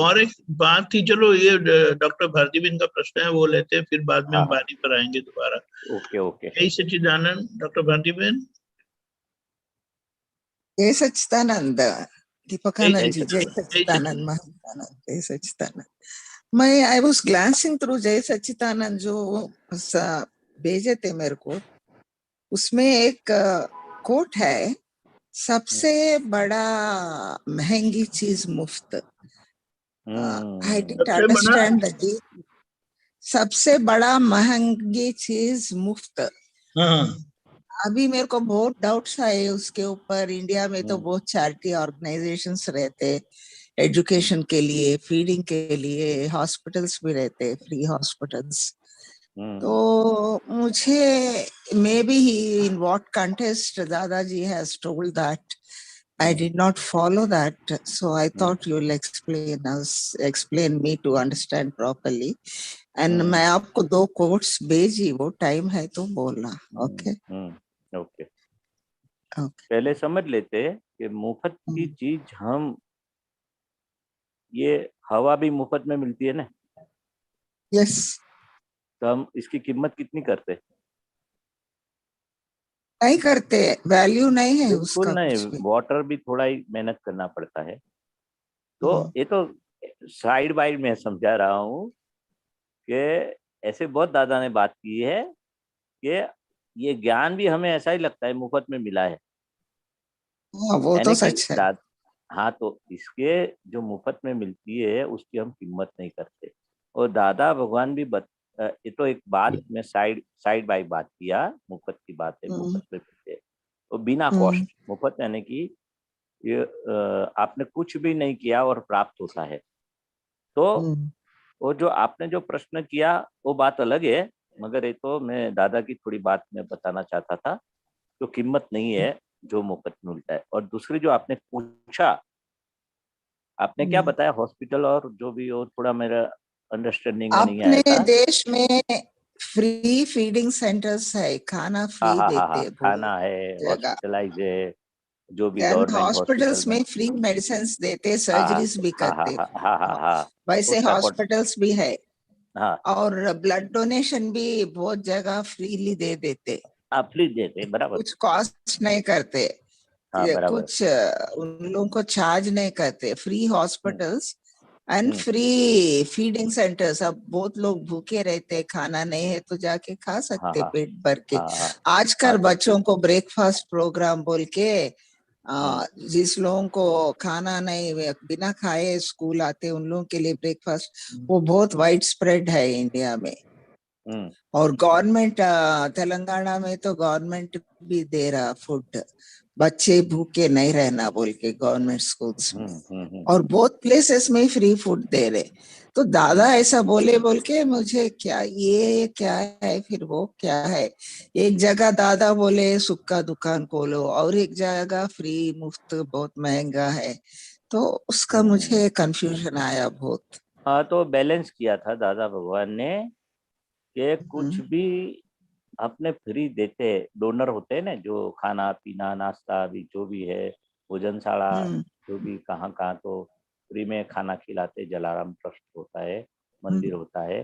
बात थी। चलो ये डॉक्टर भारतीबेन का प्रश्न है वो लेते हैं, फिर बाद में हम बारी पर आएंगे दोबारा। Okay okay. जय सच्चिदानंद डॉक्टर भारतीबेन। जय सच्चिदानंद दीपकानंद जी, जय सच्चिदानंद महात्मानंद, जय सच्चिदानंद। मैं आई वाज ग्लांसिंग थ्रू जय सच्चिदानंद जो भेजे थे मेरे को, उसमें एक कोट है, सबसे बड़ा महंगी चीज मुफ्त। I didn't understand that. सबसे बड़ा महंगी चीज मुफ्त। अभी मेरे को बहुत डाउट्स आए उसके ऊपर। इंडिया में तो बहुत चैरिटी ऑर्गेनाइजेशंस रहते एजुकेशन के लिए, फीडिंग के लिए, हॉस्पिटल्स भी रहते, फ्री हॉस्पिटल्स। तो मुझे may be in what context दादाजी has told that, I did not follow that, so I thought you will explain me to understand properly. And मैं आपको 2 quotes भेजी, वो टाइम है तो बोलना। Okay okay. पहले समझ लेते कि मुफ्त की चीज हम, ये हवा भी मुफ्त में मिलती है ना। यस। तो हम इसकी कीमत कितनी करते? नहीं करते, वैल्यू नहीं है उसका। नहीं, वाटर भी थोड़ा ही मेहनत करना पड़ता है। तो ये तो साइड बाइड में समझा रहा हूँ कि ऐसे बहुत दादा ने बात की है कि ये ज्ञान भी हमें ऐसा ही लगता है मुफ्त में मिला है। वो तो सच है। हाँ, तो इसके जो मुफ्त में मिलती है उसकी हम कीमत नहीं करते। और दादा भगवान भी ये तो एक बात में साइड बाय बात किया, मुफ्त की बात है, मुफ्त में मिलते तो बिना कॉस्ट, मुफ्त यानी कि ये आपने कुछ भी नहीं किया और प्राप्त होता है। तो वो जो आपने जो प्रश्न किया वो बात अलग है, मगर ये तो मैं दादा की थोड़ी बात में बताना चाहता था, जो कीमत नहीं है जो मुफ्त में मिलता है। और दूसरी जो आपने पूछा, आपने क्या बताया हॉस्पिटल और जो भी, वो थोड़ा मेरा अंडरस्टैंडिंग में नहीं आया था। अपने देश में फ्री फीडिंग सेंटर्स है, खाना फ्री देते हैं, खाना है, हॉस्पिटलाइज है, जो भी गवर्नमेंट हॉस्पिटल्स में फ्री मेडिसिन देते, सर्जरीज भी करते। वैसे हॉस्पिटल्स भी है। और ब्लड डोनेशन भी बहुत जगह फ्रीली दे देते। फ्री देते, बराबर, कुछ कॉस्ट नहीं करते। कुछ उन लोगों को चार्ज नहीं करते। Free hospitals and free feeding centres. अब बहुत लोग भूखे रहते, खाना नहीं है तो जाके खा सकते पेट भर के। आजकल बच्चों को ब्रेकफास्ट प्रोग्राम बोल के, जिस लोगों को खाना नहीं, बिना खाए स्कूल आते, उन लोगों के लिए ब्रेकफास्ट, वो बहुत वाइड स्प्रेड है इंडिया में। और गवर्नमेंट, तेलंगाना में तो गवर्नमेंट भी दे रहा फूड, बच्चे भूखे नहीं रहना बोल के गवर्नमेंट स्कूल्स में। और बहुत प्लेसेस में फ्री फूड दे रहे। तो दादा ऐसा बोले बोल के मुझे ये क्या है, फिर वो क्या है। एक जगह दादा बोले सुक्का दुकान खोलो, और एक जगह फ्री मुफ्त बहुत महंगा है। तो उसका मुझे कंफ्यूजन आया बहुत। हाँ, तो बैलेंस किया था दादा भगवान ने कि कुछ भी अपने फ्री देते, डोनर होते हैं ना, जो खाना पीना नाश्ता भी जो भी है, भोजनशाला जो भी कहाँ तो फ्री में खाना खिलाते। जलाराम ट्रस्ट होता है, मंदिर होता है,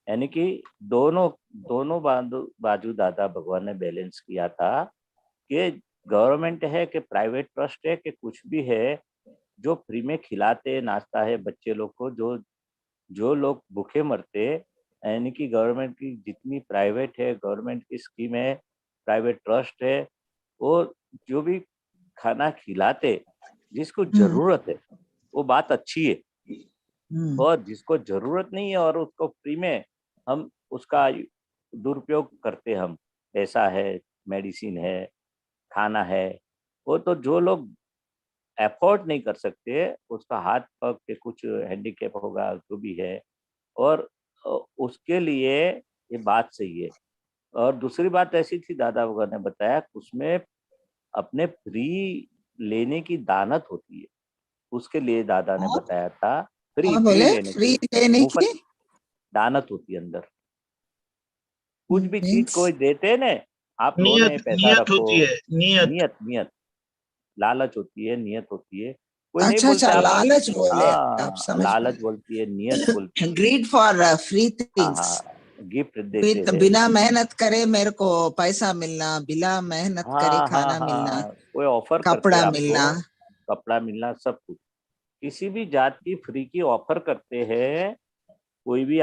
यानी कि दोनों बाजू दादा भगवान ने बैलेंस किया था कि गवर्नमेंट है कि प्राइवेट ट्रस्ट है कि कुछ भी है, जो फ्री में खिलाते नाश्ता है बच्चे लोग को, जो लोग भूखे मरते, यानी कि गवर्नमेंट की जितनी प्राइवेट है, गवर्नमेंट की स्कीम है, प्राइवेट ट्रस्ट है, वो जो भी खाना खिलाते जिसको जरूरत है वो बात अच्छी है, और जिसको जरूरत नहीं है और उसको फ्री में हम उसका दुरुपयोग करते, हम पैसा है, मेडिसिन है, खाना है, वो तो जो लोग अफोर्ड नहीं कर सकते, उसका हाथ पग के कुछ हैंडीकैप होगा जो भी है, और उसके लिए ये बात सही है। और दूसरी बात ऐसी थी, दादा वगैरह ने बताया, उसमें अपने फ्री लेने की दानत होती है, उसके लिए दादा ने बताया था, फ्री लेने की दानत होती है अंदर। कुछ भी चीज कोई देते हैं ना, आप लो ने पैसा रखो, होती है, नियत लालच होती है, नियत होती है। कोई नहीं अच्छा, बोलता, लालच बोले आप, समझ लालच बोलती है, नियत बोलती है, greed for free things, gift देते हैं, बिना मेहनत करे मेरे को पैसा मिलना, बिना मेहनत करे खाना मिलना, कोई ऑफर करते कपड़ा आपको, मिलना, कपड़ा मिलना, सब कुछ किसी भी जात की फ्री की ऑफर करते हैं कोई भी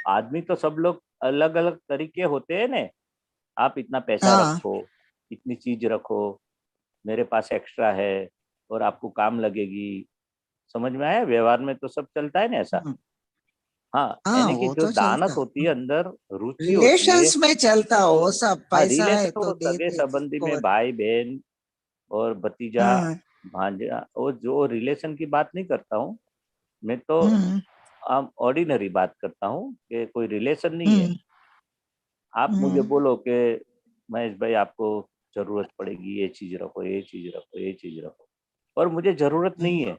आदमी तो सब लोग अलग अलग तरीके होते हैं ने। आप इतना पैसा रखो, इतनी चीज रखो, मेरे पास एक्स्ट्रा है और आपको काम लगेगी, समझ में आया? व्यवहार में तो सब चलता है ना ऐसा। यानी कि वो जो तो दानत चलता, होती है अंदर, रुचि होती है, रिलेशंस में चलता वो सब, पैसा है रिलेशन तो हो, दे सगे दे संबंधी जिसको। में भाई बहन और भतीजा भांजा, वो जो रिलेशन की बात नहीं करता हूँ मैं, तो ऑर्डिनरी बात करता हूँ कि कोई रिलेशन नहीं है। आप मुझे बोलो कि महेश भाई आपको जरूरत पड़ेगी, ये चीज रखो, ये चीज रखो, ये चीज रखो, और मुझे जरूरत नहीं है,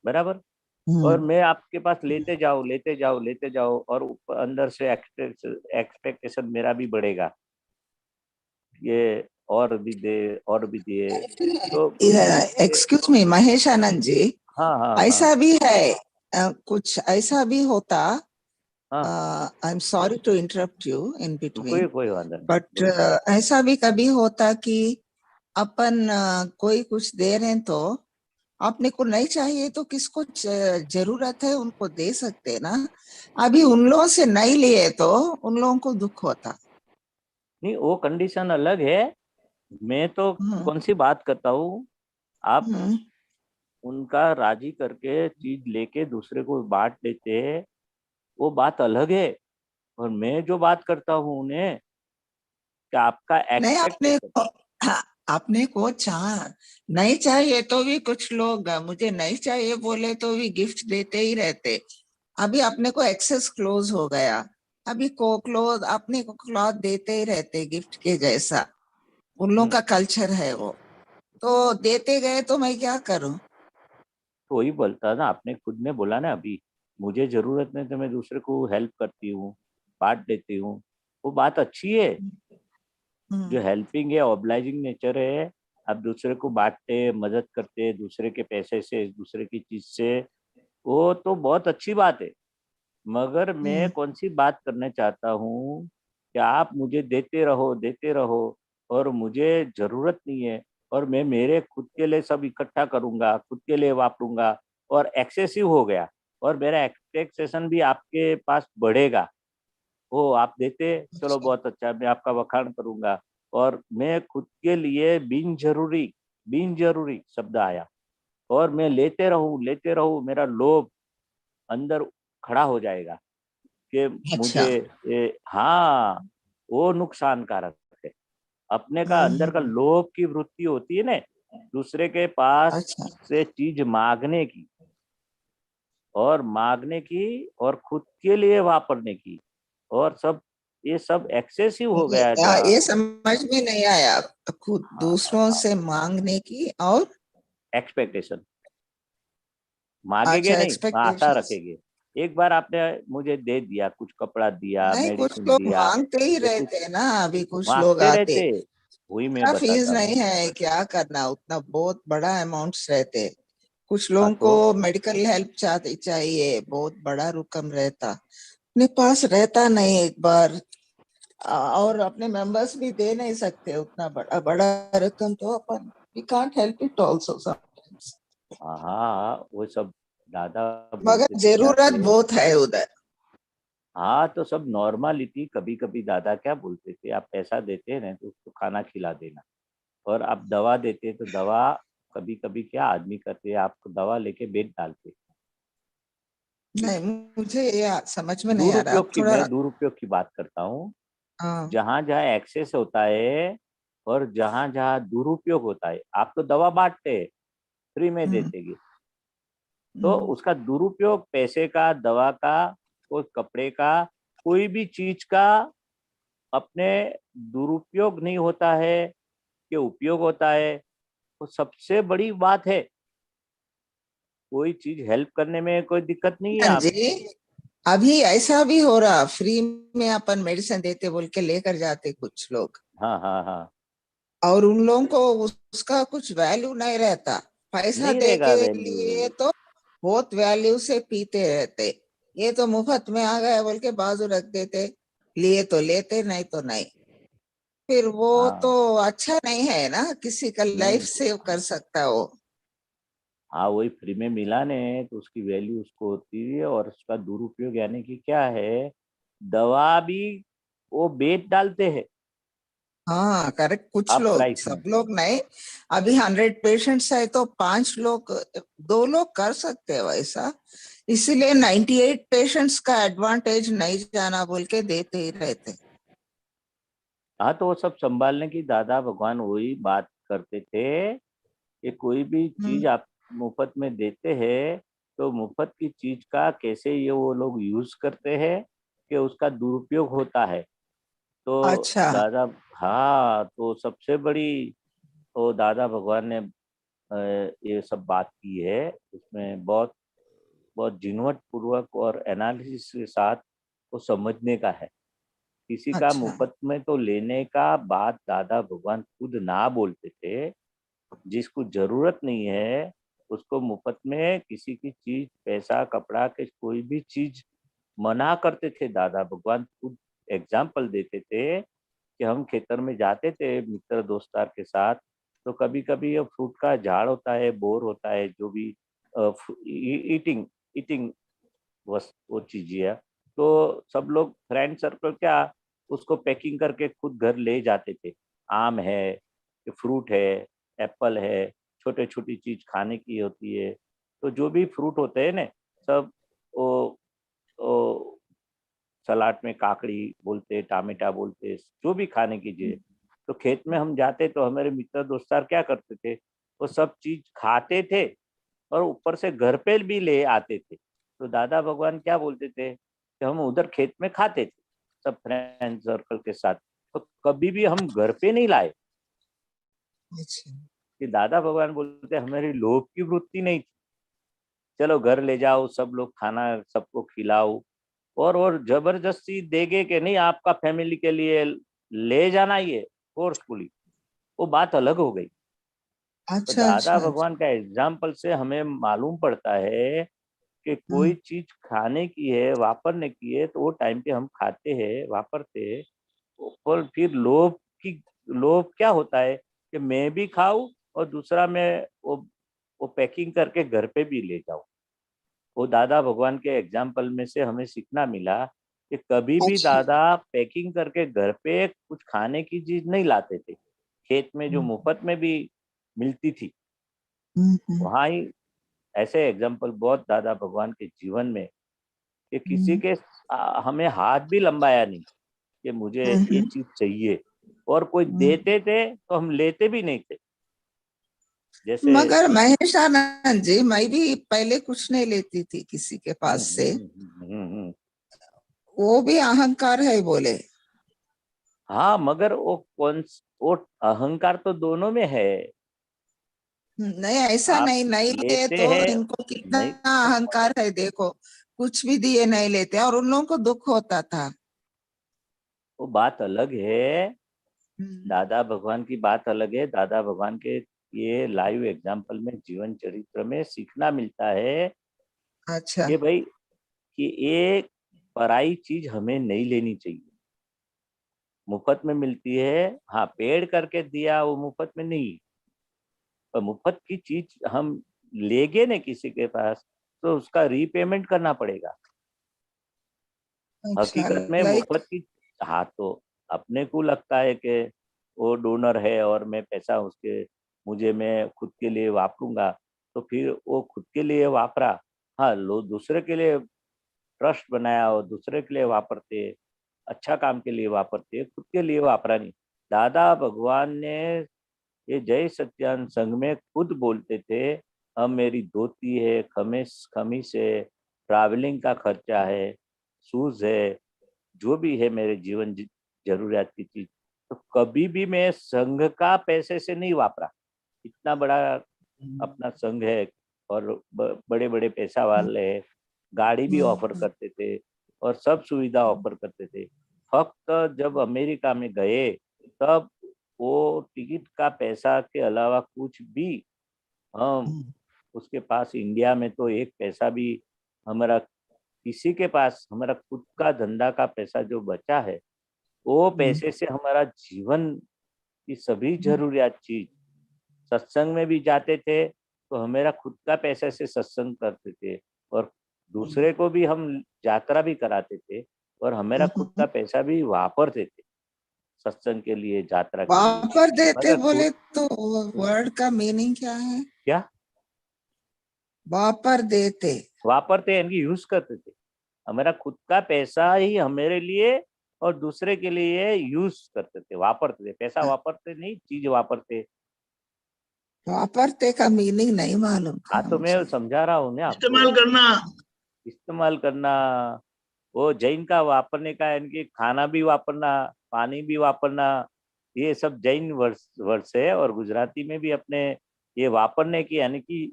बराबर, और मैं आपके पास लेते जाओ, और अंदर से एक्सपेक्टेशन मेरा भी बढ़ेगा, ये और भी दे तो एक्सक्यूज मी महेश आनंद जी, ऐसा भी है, कुछ ऐसा भी होता, I am sorry to interrupt you in between, but ऐसा भी कभी होता कि अपन कोई कुछ दे रहे हैं तो आपने को नहीं चाहिए तो किसको जरूरत है उनको दे सकते ना, अभी उन लोगों से नहीं लिए तो उन लोगों को दुख होता नहीं, वो कंडीशन अलग है। मैं तो कौन सी बात करता हूँ, आप उनका राजी करके चीज लेके दूसरे को बांट देते हैं, वो बात अलग है। और मैं जो बात करता हूँ उन्हें कि आपका नहीं, आपने को नहीं चाहिए तो भी कुछ लोग मुझे नहीं चाहिए बोले तो भी गिफ्ट देते ही रहते। अभी अपने को एक्सेस क्लोज हो गया, अभी को क्लोज अपने को क्लॉथ देते ही रहते गिफ्ट के जैसा, उन लोगों का कल्चर है वो, तो देते गए तो मैं क्या करूं? तो वही बोलता ना, आपने खुद ने बोला ना अभी, मुझे जरूरत नहीं तो मैं दूसरे को हेल्प करती हूँ, बांट देती हूँ, वो बात अच्छी है। जो हेल्पिंग है, ऑब्लाइजिंग नेचर है, आप दूसरे को बांटते, मदद करते, दूसरे के पैसे से, दूसरे की चीज से, वो तो बहुत अच्छी बात है। मगर मैं कौन सी बात करना चाहता हूँ कि आप मुझे देते रहो और मुझे जरूरत नहीं है, और मैं मेरे खुद के लिए सब इकट्ठा करूंगा, खुद के लिए वापरूंगा, और एक्सेसिव हो गया, और मेरा एक्सपेक्टेशन भी आपके पास बढ़ेगा। वो आप देते, चलो बहुत अच्छा, मैं आपका वखाण करूंगा, और मैं खुद के लिए बिन जरूरी शब्द आया, और मैं लेते रहूं, मेरा लोभ अंदर खड़ा हो जाएगा कि मुझे वो नुकसानकारक है। अपने का अंदर का लोभ की वृत्ति होती है ना, दूसरे के पास से चीज मांगने की और खुद के लिए वापरने की, और सब ये सब एक्सेसिव हो गया। ये समझ में नहीं आया, खुद दूसरों से मांगने की और एक्सपेक्टेशन, मांगेंगे नहीं, आशा रखेंगे। एक बार आपने मुझे दे दिया, कुछ कपड़ा दिया, मेडिसिन दिया, मांगते ही रहते हैं ना, अभी कुछ लोग मांगते आते, रहते, वही मैं फीस बताता नहीं हूँ। है, क्या करना, उतना बहुत बड़ा अमाउंट्स रहते, कुछ लोगों को मेडिकल हेल्प चाहिए, बहुत बड़ा रकम रहता, अपने पास रहता नहीं एक बार, और अपने मेंबर्स भी दे नहीं सकते उतना बड़ा रकम, तो अपन we can't help it also sometimes. हाँ, वो सब दादा मगर जरूरत बहुत है उधर। हाँ, तो सब नॉर्मलिटी। कभी कभी दादा क्या बोलते थे, आप पैसा देते हैं ना तो उसको खाना खिला देना, और आप दवा देते तो दवा, कभी कभी क्या आदमी करते, आपको दवा लेके बेच डालते। नहीं, मुझे ये समझ में नहीं आ रहा, आप दुरुपयोग की, थोड़ा। मैं दुरुपयोग की बात करता हूँ। हाँ। जहां जहां एक्सेस होता है और जहां जहां दुरुपयोग होता है, आप तो दवा बांटते हैं, फ्री में हम्म, देते हैं, तो उसका दुरुपयोग पैसे का, दवा का, कोई कपड़े का, कोई भी चीज का अपने दुरुपयोग नहीं होता है कि उपयोग होता है। वो सबसे बड़ी बात है। कोई चीज हेल्प करने में कोई दिक्कत नहीं है। हाँ आप जी, अभी ऐसा भी हो रहा, फ्री में अपन मेडिसिन देते बोल के लेकर जाते कुछ लोग, हाँ हाँ हाँ, और उन लोगों को उसका कुछ वैल्यू नहीं रहता, पैसा नहीं दे रहेगा के लिए वैल्यू। तो बहुत वैल्यू से पीते रहते। ये तो मुफ्त में आ गया बोल के बाजू रख देते, लिए तो लेते, नहीं तो नहीं। फिर वो तो हाँ, अच्छा नहीं है ना, किसी का लाइफ नहीं, सेव कर सकता वो। हाँ वही फ्री में मिला ने तो उसकी वैल्यू उसको होती है, और उसका दुरुपयोग यानी कि क्या है, दवा भी वो बेच डालते हैं हाँ करेक्ट, कुछ आप लोग, प्राइस में। सब लोग नहीं। अभी 100 पेशेंट्स है तो 5 लोग, 2 लोग कर सकते हैं वैसा, इसीलिए 98 पेशेंट्स का एडवांटेज नहीं जाना बोल के देते ही रहते। हाँ, तो वो सब संभालने की दादा भगवान वही बात करते थे कि कोई भी हम्म, चीज आप मुफ्त में देते हैं तो मुफ्त की चीज का कैसे ये वो लोग यूज करते हैं कि उसका दुरुपयोग होता है। तो अच्छा। दादा, हाँ, तो सबसे बड़ी, तो दादा भगवान ने ये सब बात की है। उसमें बहुत बहुत झिनवट पूर्वक और एनालिसिस के साथ वो समझने का है। किसी का अच्छा। मुफ्त में तो लेने का बात दादा भगवान खुद ना बोलते थे। जिसको जरूरत नहीं है उसको मुफ्त में किसी की चीज, पैसा, कपड़ा के कोई भी चीज मना करते थे दादा भगवान खुद। एग्जाम्पल देते थे कि हम खेतर में जाते थे मित्र दोस्तार के साथ, तो कभी कभी ये फ्रूट का झाड़ होता है, बोर होता है, जो भी ईटिंग ईटिंग वो चीजें है, तो सब लोग फ्रेंड सर्कल क्या उसको पैकिंग करके खुद घर ले जाते थे। आम है, फ्रूट है, एप्पल है, छोटे छोटी चीज खाने की होती है। तो जो भी फ्रूट होते हैं ना, सब वो सलाद में काकड़ी बोलते, टामेटा बोलते, जो भी खाने की चीज। तो खेत में हम जाते तो हमारे मित्र दोस्तार क्या करते थे, वो सब चीज खाते थे और ऊपर से घर पे भी ले आते थे। तो दादा भगवान क्या बोलते थे कि हम उधर खेत में खाते थे सब फ्रेंड सर्कल के साथ, तो कभी भी हम घर पे नहीं लाए। अच्छा। कि दादा भगवान बोलते हमारी लोभ की वृत्ति नहीं थी, चलो घर ले जाओ, सब लोग खाना सबको खिलाओ, और जबरदस्ती देगे कि नहीं आपका फैमिली के लिए ले जाना ही है फोर्सफुली, वो बात अलग हो गई। तो अच्छा। दादा अच्छा। भगवान का एग्जाम्पल से हमें मालूम पड़ता है कि कोई हम्म, चीज खाने की है, वापरने की है, तो वो टाइम पे हम खाते हैं, वापरते हैं। और फिर लोभ क्या होता है कि मैं भी खाऊं और दूसरा मैं वो पैकिंग करके घर पे भी ले जाऊं। वो दादा भगवान के एग्जाम्पल में से हमें सीखना मिला कि कभी भी अच्छा। दादा पैकिंग करके घर पे कुछ खाने की चीज नहीं लाते थे। खेत में जो हम्म, मुफ्त में भी मिलती थी, हम्म, वहां ही ऐसे एग्जाम्पल बहुत दादा भगवान के जीवन में, कि किसी हम्म, के हमें हाथ भी लंबाया नहीं कि मुझे ये हम्म, चीज चाहिए, और कोई हम्म। देते थे तो हम लेते भी नहीं थे। जैसे मगर महेश आनंद जी, मैं भी पहले कुछ नहीं लेती थी किसी के पास से, हम्म। वो भी अहंकार है बोले। हाँ, मगर वो अहंकार तो दोनों में है। नहीं, ऐसा आप नहीं, नहीं लिए लेते तो हैं, इनको कितना नहीं, अहंकार है देखो, कुछ भी दिए नहीं लेते, और उन लोगों को दुख होता था। वो बात अलग है। हम्म, दादा भगवान की बात अलग है। दादा भगवान के ये लाइव एग्जाम्पल में, जीवन चरित्र में सीखना मिलता है अच्छा। कि भाई, कि एक पराई चीज हमें नहीं लेनी चाहिए। मुफ्त में मिलती है, हाँ, पेड़ करके दिया वो मुफ्त में नहीं, पर मुफ्त की चीज हम लेंगे ना किसी के पास, तो उसका रीपेमेंट करना पड़ेगा। हकीकत में मुफ्त की। हाँ, तो अपने को लगता है कि वो डोनर है और मैं पैसा उसके मैं खुद के लिए वापरूंगा, तो फिर वो खुद के लिए वापरा। हाँ, लोग दूसरे के लिए ट्रस्ट बनाया और दूसरे के लिए वापरते, अच्छा काम के लिए वापरते, खुद के लिए वापरा नहीं। दादा भगवान ने ये जय सत्यान संघ में खुद बोलते थे, अब मेरी धोती है, खमीस है, ट्रैवलिंग का खर्चा है, शूज है, जो भी है मेरे जीवन जरूरियात की चीज, तो कभी भी मैं संघ का पैसे से नहीं वापरा। इतना बड़ा अपना संघ है और बड़े बड़े पैसा वाले है, गाड़ी भी ऑफर करते थे और सब सुविधा ऑफर करते थे। फक्त जब अमेरिका में गए तब वो टिकट का पैसा के अलावा कुछ भी हम उसके पास, इंडिया में तो एक पैसा भी हमारा किसी के पास, हमारा खुद का धंधा का पैसा जो बचा है, वो पैसे से हमारा जीवन की सभी जरूरियात चीज, सत्संग में भी जाते थे तो हमारा खुद का पैसे से सत्संग करते थे और दूसरे को भी हम यात्रा भी कराते थे और हमारा खुद का पैसा भी वापरते थे सत्संग के लिए, यात्रा के लिए। वापर देते बोले तो वर्ड का मीनिंग क्या है? क्या वापर देते? वापरते यानी यूज करते थे। हमारा खुद का पैसा ही हमारे लिए और दूसरे के लिए यूज करते थे, वापरते थे। पैसा वापरते नहीं, चीज वापरते। वापरते का मीनिंग नहीं मालूम। हाँ, तो मैं समझा रहा हूँ ना, इस्तेमाल करना। इस्तेमाल करना वो जैन का वापरने का, यानी कि खाना भी वापरना, पानी भी वापरना, ये सब जैन वर्ड्स है। और गुजराती में भी अपने ये वापरने की, यानी कि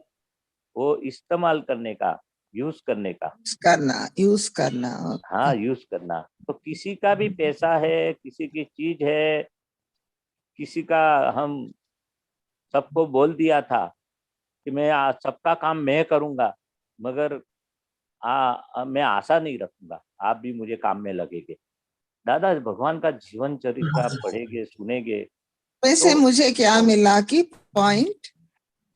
वो इस्तेमाल करने का, यूज करने का, यूज करना। हाँ, यूज करना। तो किसी का भी पैसा है, किसी की चीज है, किसी का, हम सबको बोल दिया था कि मैं सबका काम मैं करूंगा, मगर मैं आशा नहीं रखूंगा, आप भी मुझे काम में लगेंगे। दादा भगवान का जीवन चरित्र आप पढ़ेंगे, सुनेंगे वैसे तो मुझे क्या मिला कि point,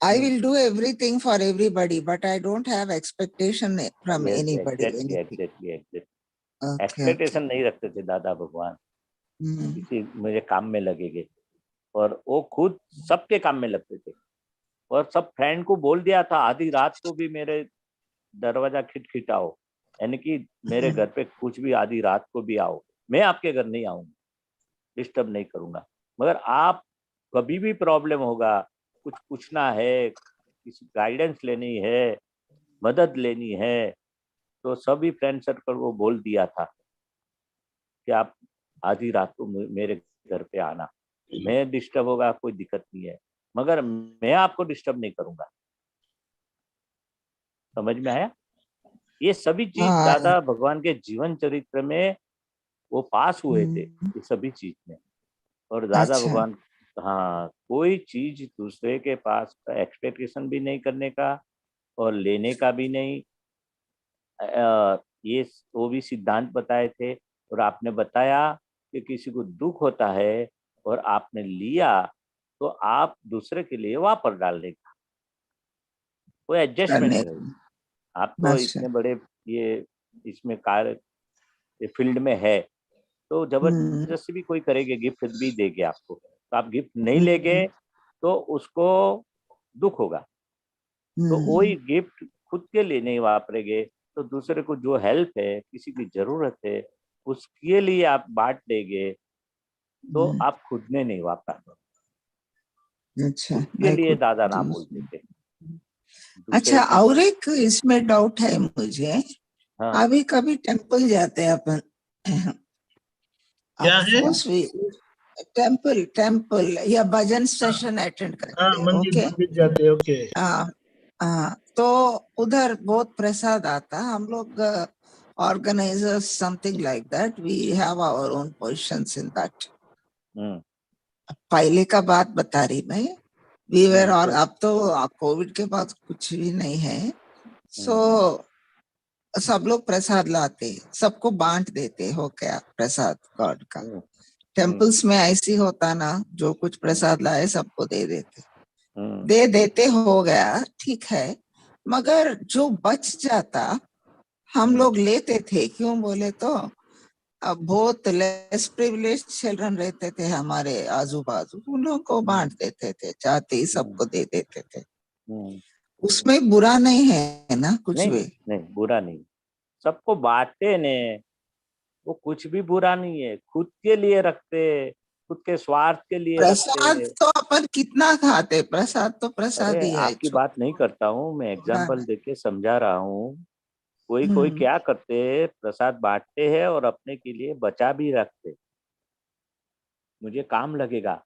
I will do everything for everybody, but I don't have expectation from anybody. Exactly. Expectation नहीं रखते थे दादा भगवान, किसी मुझे काम में लगेंगे, और वो खुद सबके काम में लगते थे। और सब फ्रेंड को बोल दिया था, आधी रात को भी मेरे दरवाजा खिटखिटाओ, यानी कि मेरे घर पे कुछ भी आधी रात को भी आओ, मैं आपके घर नहीं आऊंगा, डिस्टर्ब नहीं करूंगा, मगर आप कभी भी प्रॉब्लम होगा, कुछ पूछना है, किसी गाइडेंस लेनी है, मदद लेनी है, तो सभी फ्रेंड सर्कल को बोल दिया था कि आप आधी रात को मेरे घर पे आना, मैं डिस्टर्ब होगा कोई दिक्कत नहीं है, मगर मैं आपको डिस्टर्ब नहीं करूंगा। समझ में आया? ये सभी चीज दादा भगवान के जीवन चरित्र में वो पास हुए थे, ये सभी चीज में। और दादा भगवान, हाँ, कोई चीज दूसरे के पास एक्सपेक्टेशन भी नहीं करने का और लेने का भी नहीं, ये वो भी सिद्धांत बताए थे। और आपने बताया कि किसी को दुख होता है और आपने लिया तो आप दूसरे के लिए वापस डालने का, कोई एडजस्टमेंट नहीं। आप तो इतने बड़े ये इसमें कार्य फील्ड में है, तो जबरदस्ती भी कोई करेगा, गिफ्ट भी देंगे आपको, तो आप गिफ्ट नहीं लेंगे तो उसको दुख होगा। तो वही गिफ्ट खुद के लिए नहीं वापरेंगे तो दूसरे को जो हेल्प है, किसी की जरूरत है, उसके लिए आप बांट देंगे, तो आप खुद ने नहीं वापरा। अच्छा, उसके लिए दादा नाम बोलते थे। अच्छा, और एक इसमें डाउट है मुझे। हाँ। अभी कभी टेम्पल जाते हैं अपन, क्या है? टेम्पल या भजन सेशन अटेंड करते हैं, मंदिर जाते हैं, ओके। तो उधर बहुत प्रसाद आता, हम लोग organisers something like that, we have our own positions in that. पहले का बात बता रही मैं, वी वर, और अब तो कोविड के बाद कुछ भी नहीं है। सो सब लोग प्रसाद लाते, सबको बांट देते हो क्या प्रसाद गॉड का। टेम्पल्स में ऐसी होता ना, जो कुछ प्रसाद लाए सबको दे देते हो गया, ठीक है, मगर जो बच जाता हम लोग लेते थे। क्यों बोले तो अब बहुत लेस प्रिविलेज चिल्ड्रन रहते थे हमारे आजू बाजू, उन लोगों को बांट देते थे, चाहते ही सबको दे देते थे। उसमें बुरा नहीं है ना कुछ भी? नहीं बुरा नहीं, सबको बांटे ने, वो कुछ भी बुरा नहीं है। खुद के लिए रखते, खुद के स्वार्थ के लिए प्रसाद रखते। तो अपन कितना खाते, प्रसाद तो प्रसाद अरे ही है। आपकी बात नहीं करता हूँ मैं, एग्जाम्पल देके समझा रहा हूँ। कोई कोई क्या करते, प्रसाद बांटते हैं और अपने के लिए बचा भी रखते। मुझे काम लगेगा,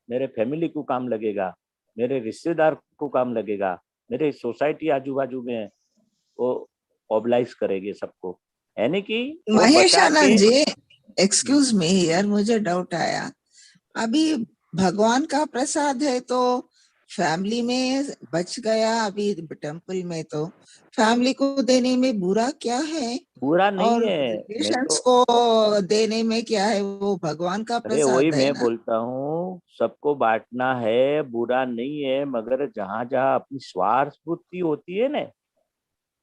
मेरे फैमिली को काम लगेगा, मेरे रिश्तेदार को काम लगेगा, मेरे सोसाइटी आजू बाजू में है, वो ऑब्लाइज करेंगे सबको, यानी कि वो महेश बचा के। आनंद जी, एक्सक्यूज मी यार, मुझे डाउट आया। अभी भगवान का प्रसाद है तो फैमिली में बच गया, अभी टेम्पल में तो फैमिली को देने में बुरा क्या है? बुरा नहीं और है, मैं रिलेशंस तो, को देने में क्या है? वो भगवान का अरे वही प्रसाद है मैं ना। बोलता हूँ, सबको बांटना है, बुरा नहीं है, मगर जहाँ जहाँ अपनी स्वार्थ बुद्धि होती है ना,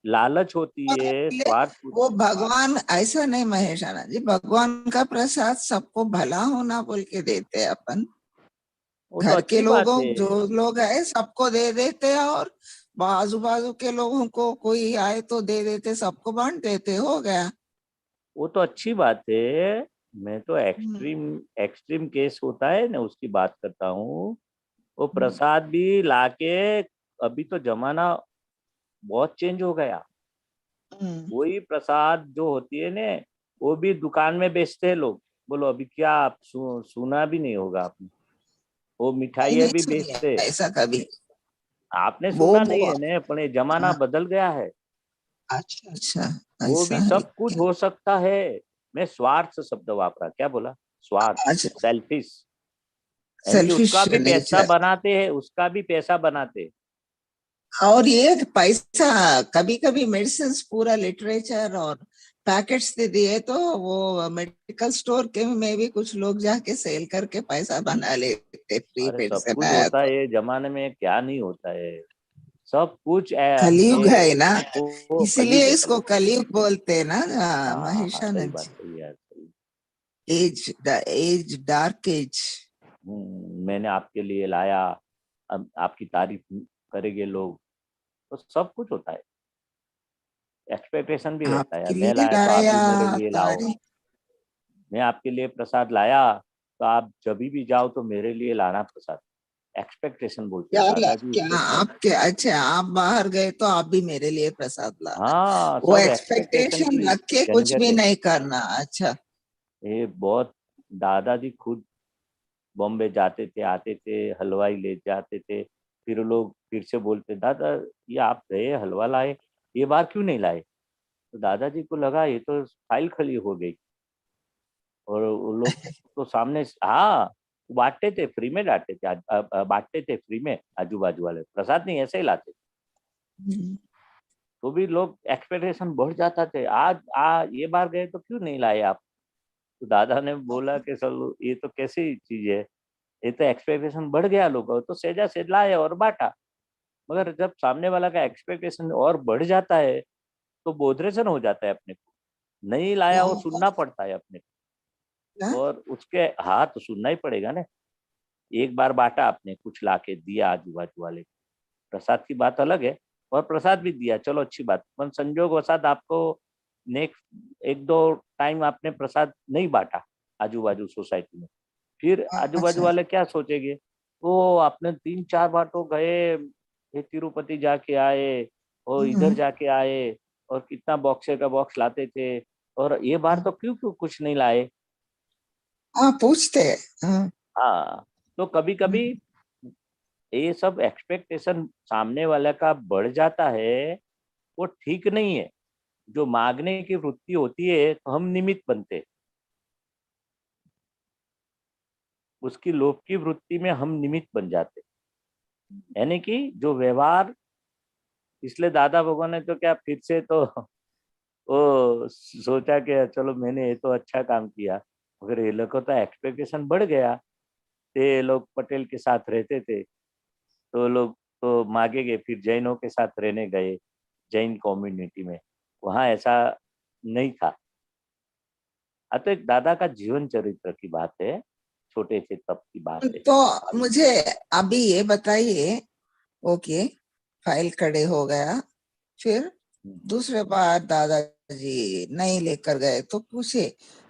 लालच होती है, स्वार्थ वो भगवान ऐसा नहीं महेश आनंद जी, भगवान का प्रसाद सबको भला होना बोल के देते हैं अपन। वो तो घर के अच्छी बात लोगों, है। जो लोग आए सबको दे देते हैं, और बाजू बाजू के लोगों को कोई आए तो दे देते, सबको बांट देते, हो गया। वो तो अच्छी बात है। मैं तो एक्सट्रीम एक्सट्रीम केस होता है ना, उसकी बात करता हूँ। वो प्रसाद भी लाके, अभी तो जमाना बहुत चेंज हो गया। वही प्रसाद जो होती है ना, वो भी दुकान में बेचते हैं लोग। बोलो अभी क्या, आप सुना भी नहीं होगा आपने, वो नहीं मिठाइयाँ नहीं भी सुनी है बेचते हैं। ऐसा कभी। आपने वो सुना नहीं है ना, अपने जमाना बदल गया है। अच्छा अच्छा, वो ऐसा भी है सब कुछ क्या? हो सकता है। मैं स्वार्थ शब्द वापरा, क्या बोला? स्वार्थ, अच्छा, सेल्फिश, यानी कि सेल्फिश उसका भी पैसा नेचर। बनाते हैं, उसका भी पैसा बनाते हैं। और ये पैसा, कभी कभी मेडिसिन पूरा लिटरेचर और पैकेट्स दे दिए तो वो मेडिकल स्टोर के में भी कुछ लोग जाके सेल करके पैसा बना लेते, फ्री अरे सब मेडिसिन कुछ आया होता तो। है जमाने में, क्या नहीं होता है, सब कुछ कलयुग ये है ना, वो इसीलिए कलयुग है, इसको कलयुग। कलयुग बोलते हैं ना। हाँ सही महेशानंद बात, जी, सही है, सही। Age, the age, dark age. मैंने आपके लिए लाया, अब आपकी तारीफ करेंगे लोग, तो सब कुछ होता है। एक्सपेक्टेशन भी रहता है यार, आपके मैं लिए लाया तो आप लाया भी मेरे लिए लाओ। तारीफ। मैं आपके लिए प्रसाद लाया, तो आप जब भी जाओ तो मेरे लिए लाना प्रसाद। एक्सपेक्टेशन बोलते हैं दादाजी क्या उसको। आपके, अच्छा आप बाहर गए तो आप भी मेरे लिए प्रसाद लाना, हाँ, वो सब एक्सपेक्टेशन एक्सपेक्टेशन की रख के कुछ झंझट भी है। नहीं करना। अच्छा। ये बहुत, दादाजी खुद बॉम्बे जाते थे, आते थे, हलवाई ले जाते थे, फिर लोग फिर से बोलते, दादा ये आप गए हलवा लाए, ये बार क्यों नहीं लाए? तो दादाजी को लगा ये तो फाइल खाली हो गई। और वो लोग तो सामने, हाँ, बांटते थे फ्री में, बांटते थे फ्री में, आजू बाजू वाले प्रसाद नहीं ऐसे ही लाते। तो भी लोग एक्सपेक्टेशन बढ़ जाता थे, आज ये बार गए तो क्यों नहीं लाए आप? तो दादा ने बोला कि चलो ये तो कैसी चीज है, ये तो एक्सपेक्टेशन बढ़ गया लोगों तो सेजा से लाए और बांटा। मगर जब सामने वाला का एक्सपेक्टेशन और बढ़ जाता है तो बोधरेशन हो जाता है अपने को, नहीं लाया वो सुनना पड़ता है अपने को, और उसके हाँ तो सुनना ही पड़ेगा ना। एक बार बांटा आपने, कुछ लाके दिया आजू बाजू वाले को, प्रसाद की बात अलग है, और प्रसाद भी दिया, चलो अच्छी बात, पर संजोग वसात आपको नेक्स्ट एक दो टाइम आपने प्रसाद नहीं बांटा आजू बाजू सोसाइटी में, फिर आजू बाजू अच्छा। वाले क्या सोचेंगे? वो आपने 3-4 बार तो गए, ये तिरुपति जाके आए और इधर जाके आए, और कितना बॉक्से का बॉक्स लाते थे, और ये बार तो क्यों क्यों कुछ नहीं लाए? हाँ पूछते हैं। हाँ। हाँ, तो कभी कभी ये सब एक्सपेक्टेशन सामने वाले का बढ़ जाता है, वो ठीक नहीं है। जो मांगने की वृत्ति होती है तो हम निमित्त बनते, उसकी लोभ की वृत्ति में हम निमित्त बन जाते, यानी कि जो व्यवहार, इसलिए दादा भगवान ने तो क्या फिर से तो वो सोचा कि चलो मैंने ये तो अच्छा काम किया, मगर ये लोग को तो एक्सपेक्टेशन बढ़ गया। ये लोग पटेल के साथ रहते थे, तो लोग तो मांगे गए, फिर जैनों के साथ रहने गए, जैन कम्युनिटी में, वहाँ ऐसा नहीं था। तो एक दादा का जीवन चरित्र की बात है, छोटे से तब की बात है। तो मुझे अभी ये बताइए, ओके फाइल खड़े हो गया, फिर दूसरे बार दादाजी नहीं लेकर गए तो पूछे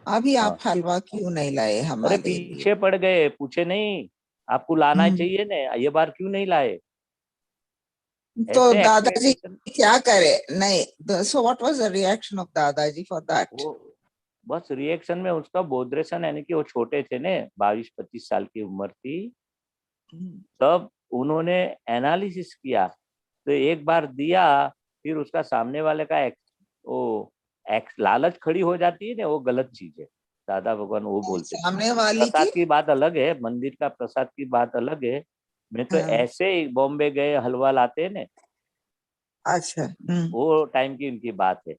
अभी आप हलवा क्यों नहीं लाए हमारे अरे लिए? पीछे पड़ गए, पूछे नहीं आपको लाना चाहिए ना, ये बार क्यों नहीं लाए? तो दादाजी क्या करे? नहीं, so what was the reaction of दादाजी फॉर दैट? बस रिएक्शन में उसका बोधरेशन, यानी कि वो छोटे थे ने, 22-25 साल की उम्र थी, तब उन्होंने एनालिसिस किया, तो एक बार दिया, फिर उसका सामने वाले का लालच खड़ी हो जाती है ना, वो गलत चीज है। दादा भगवान वो बोलते सामने वाली प्रसाद की बात अलग है, मंदिर का प्रसाद की बात अलग है। मैं तो ऐसे ही बॉम्बे गए हलवा लाते ने, अच्छा वो टाइम की उनकी बात है।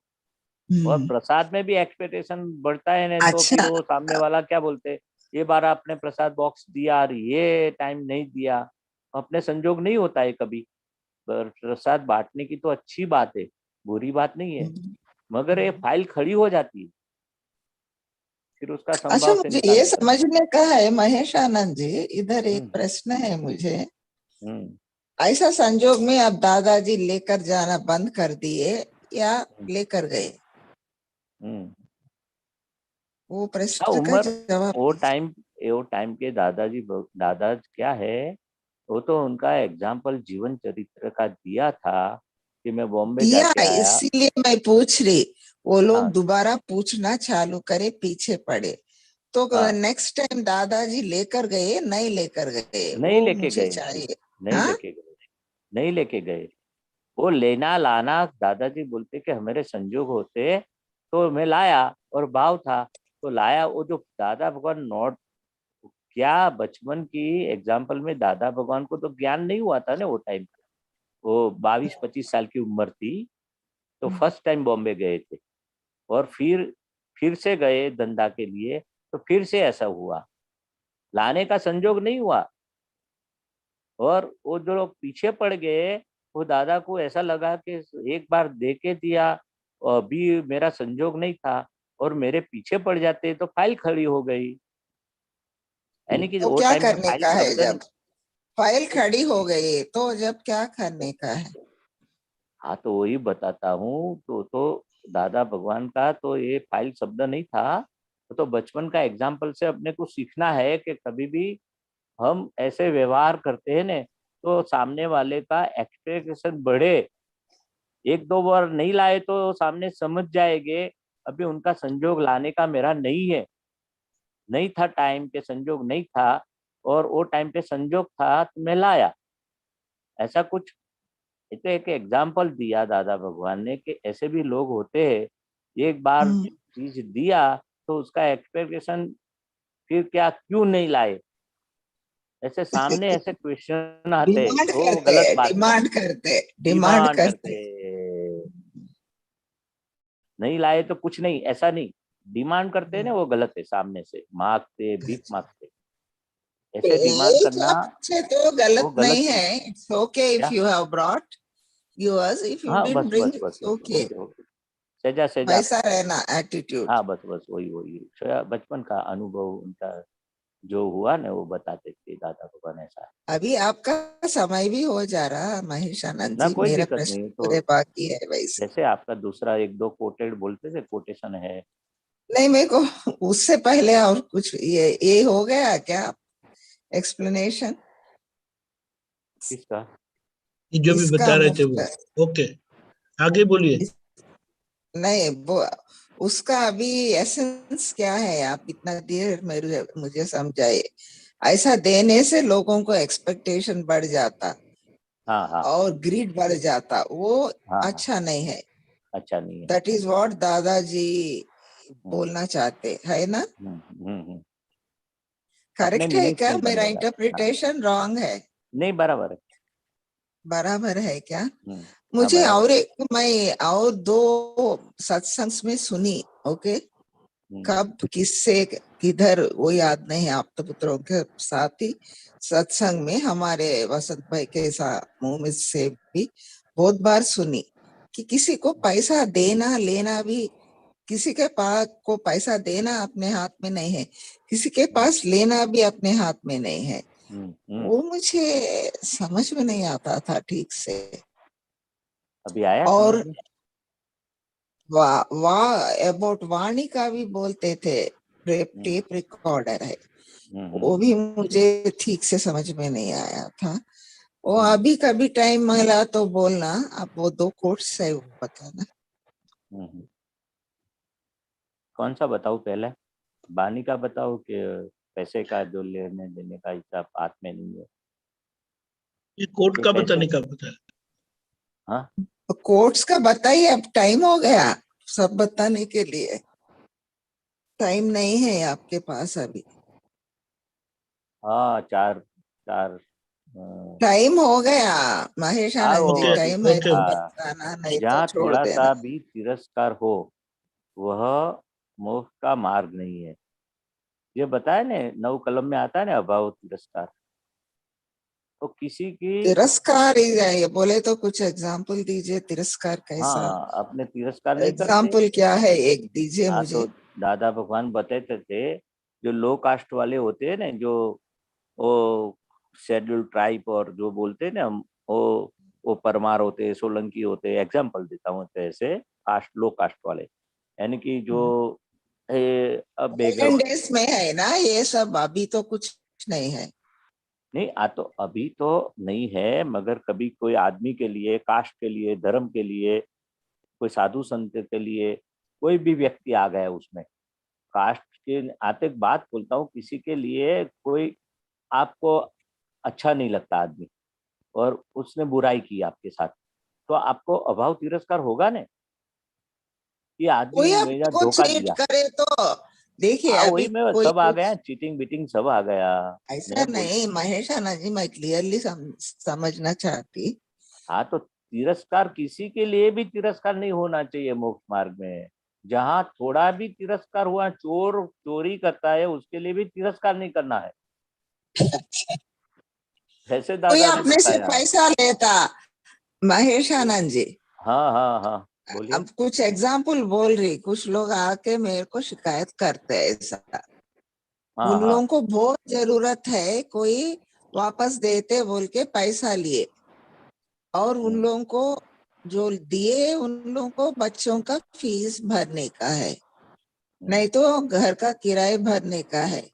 और प्रसाद में भी एक्सपेक्टेशन बढ़ता है ना, तो अच्छा। फिर वो सामने वाला क्या बोलते, ये बार आपने प्रसाद बॉक्स दिया और ये टाइम नहीं दिया, अपने संजोग नहीं होता है कभी। प्रसाद बांटने की तो अच्छी बात है, बुरी बात नहीं है, मगर ये फाइल खड़ी हो जाती है, फिर उसका अच्छा संभाव से मुझे ये निकालने का। समझने का है महेश आनंद जी, इधर एक प्रश्न है मुझे। ऐसा संजोग में अब दादाजी लेकर जाना बंद कर दिए या लेकर गए? वो प्रश्न का जवाब वो टाइम के दादा क्या है, वो तो उनका एग्जाम्पल जीवन चरित्र का दिया था कि मैं बॉम्बे जाके आया। इसीलिए मैं पूछ रही, वो लोग दोबारा पूछना चालू करे, पीछे पड़े, तो नेक्स्ट टाइम दादाजी लेकर गए नहीं लेकर गए? नहीं वो लेके मुझे गए, चाहिए। नहीं लेके गए। वो लेना लाना, दादाजी बोलते कि हमारे संजोग होते तो मैं लाया, और भाव था तो लाया। वो जो दादा भगवान नॉट क्या बचपन की एग्जाम्पल में, दादा भगवान को तो ज्ञान नहीं हुआ था ना वो टाइम, वो 22-25 साल की उम्र थी, तो फर्स्ट टाइम बॉम्बे गए थे, और फिर से गए धंधा के लिए, तो फिर से ऐसा हुआ, लाने का संजोग नहीं हुआ। और वो जो लोग पीछे पड़ गए, वो दादा को ऐसा लगा कि एक बार दे के दिया, और अभी मेरा संजोग नहीं था, और मेरे पीछे पड़ जाते तो फाइल खड़ी हो गई। यानी कि तो वो क्या टाइम पे करने का है जब फाइल खड़ी हो गई, तो जब क्या करने का है? हाँ तो वही बताता हूँ। तो दादा भगवान का तो ये फाइल शब्द नहीं था, तो बचपन का एग्जाम्पल से अपने को सीखना है कि कभी भी हम ऐसे व्यवहार करते हैं ने, तो सामने वाले का एक्सपेक्टेशन बढ़े। एक दो बार नहीं लाए तो सामने समझ जाएंगे अभी उनका संजोग लाने का मेरा नहीं है, नहीं था टाइम पे, संजोग नहीं था, और वो टाइम पे संजोग था तो मैं लाया। ऐसा कुछ तो एक एग्जाम्पल दिया दादा भगवान ने कि ऐसे भी लोग होते हैं, एक बार चीज दिया तो उसका एक्सपेक्टेशन फिर क्या क्यों नहीं लाए, ऐसे सामने ऐसे क्वेश्चन आते तो गलत बात, डिमांड करते नहीं लाए तो कुछ नहीं, ऐसा नहीं, डिमांड करते ना, वो गलत है, सामने से मांगते, भीख मांगते, ऐसे डिमांड करना तो गलत नहीं है। It's okay if you have brought yours, if you didn't bring it's okay. सजा वैसा रहना एटीट्यूड। हाँ बस वही बचपन का अनुभव उनका जो हुआ ना, वो बताते थे दादा भगवान ऐसा। अभी आपका समय भी हो जा रहा महेश आनंद ना जी, कोई मेरा दिक्कत प्रश्न नहीं, पूरे तो बाकी है वैसे। जैसे आपका दूसरा एक दो कोटेड बोलते थे, कोटेशन है नहीं, मेरे को उससे पहले और कुछ ये हो गया क्या एक्सप्लेनेशन किसका? जो भी बता रहे थे वो। ओके आगे बोलिए। नहीं वो उसका अभी एसेंस क्या है, आप इतना देर मुझे समझाए। ऐसा देने से लोगों को एक्सपेक्टेशन बढ़ जाता, हाँ और ग्रीड बढ़ जाता, वो अच्छा नहीं है, अच्छा नहीं है। दैट इज व्हाट दादाजी बोलना चाहते है ना? करेक्ट है क्या? मेरा इंटरप्रिटेशन रॉन्ग है? नहीं बराबर है, बराबर है क्या? मुझे और मैं और दो सत्संग में सुनी, ओके, कब किससे किधर वो याद नहीं, आप तो पुत्रों के साथ ही सत्संग में हमारे वसंत भाई के मुंह में से भी बहुत बार सुनी कि किसी को पैसा देना लेना भी किसी के पास को पैसा देना अपने हाथ में नहीं है, किसी के पास लेना भी अपने हाथ में नहीं है। वो मुझे समझ में नहीं आता था ठीक से। अभी आया और समझ में? अबाउट वाणी का भी बोलते थे, टेप रिकॉर्डर है, वो भी मुझे ठीक से समझ में नहीं आया था। वो अभी कभी टाइम मिला तो बोलना, आप वो 2 कोर्स है वो बताना। कौन सा बताऊं पहले? बानी का बताओ कि पैसे का जो लेने देने का हिसाब हाथ में नहीं है? ये कोर्ट का बताने का बता। हाँ, कोर्ट्स का बताइए, अब टाइम हो गया सब बताने के लिए, टाइम नहीं है आपके पास अभी। हाँ, चार टाइम हो गया महेश आनंद जी, टाइम है तो ओके। बताना, नहीं तो जहाँ छोड़ थोड़ा देना। सा भी तिरस्कार हो वह मोक्ष का मार्ग नहीं है। ये बताया ने 9 कलम में आता है ना, अभाव तिरस्कार। तो किसी की तिरस्कार ही है, ये बोले तो कुछ एग्जाम्पल दीजिए, तिरस्कार कैसा? हाँ, अपने तिरस्कार नहीं करते। एग्जाम्पल क्या है, एक दीजिए हाँ, मुझे। तो दादा भगवान बताते थे, जो लो कास्ट वाले होते हैं ना, जो वो शेड्यूल ट्राइब और जो बोलते हैं ना हम, वो परमार होते हैं, सोलंकी होते हैं। एग्जाम्पल देता हूँ, ऐसे कास्ट, लो कास्ट वाले, यानी कि जो बेगर। ओल्डन डेज में है ना ये सब, अभी तो कुछ नहीं है। नहीं, तो अभी तो नहीं है, मगर कभी कोई आदमी के लिए, कास्ट के लिए, धर्म के लिए, कोई साधु संत के लिए कोई भी व्यक्ति आ गया उसमें, कास्ट के आते बात बोलता हूँ, किसी के लिए कोई आपको अच्छा नहीं लगता आदमी और उसने बुराई की आपके साथ, तो आपको अभाव तिरस्कार होगा ना? ये आदमी कोई ने मेरा आपको धोखा चीट दिया। करे तो देखिए, हाँ, अभी वही में कोई सब आ गया, कुछ चीटिंग बीटिंग सब आ गया। ऐसा मैं बोल नहीं महेश आनंद जी, मैं क्लियरली समझना चाहती। हाँ, तो तिरस्कार किसी के लिए भी तिरस्कार नहीं होना चाहिए मोक्ष मार्ग में। जहाँ थोड़ा भी तिरस्कार हुआ, चोर चोरी करता है उसके लिए भी तिरस्कार नहीं करना है, ऐसे कोई दादा ने अपने से बताया। पैसा लेता, महेश आनंद जी, हाँ हाँ हाँ, बोलिए। अब कुछ एग्जाम्पल बोल रही, कुछ लोग आके मेरे को शिकायत करते हैं ऐसा, हाँ उन हाँ लोगों को बहुत जरूरत है, कोई वापस देते बोल के पैसा लिए, और उन लोगों को जो दिए उन लोगों को बच्चों का फीस भरने का है, नहीं तो घर का किराया भरने का है,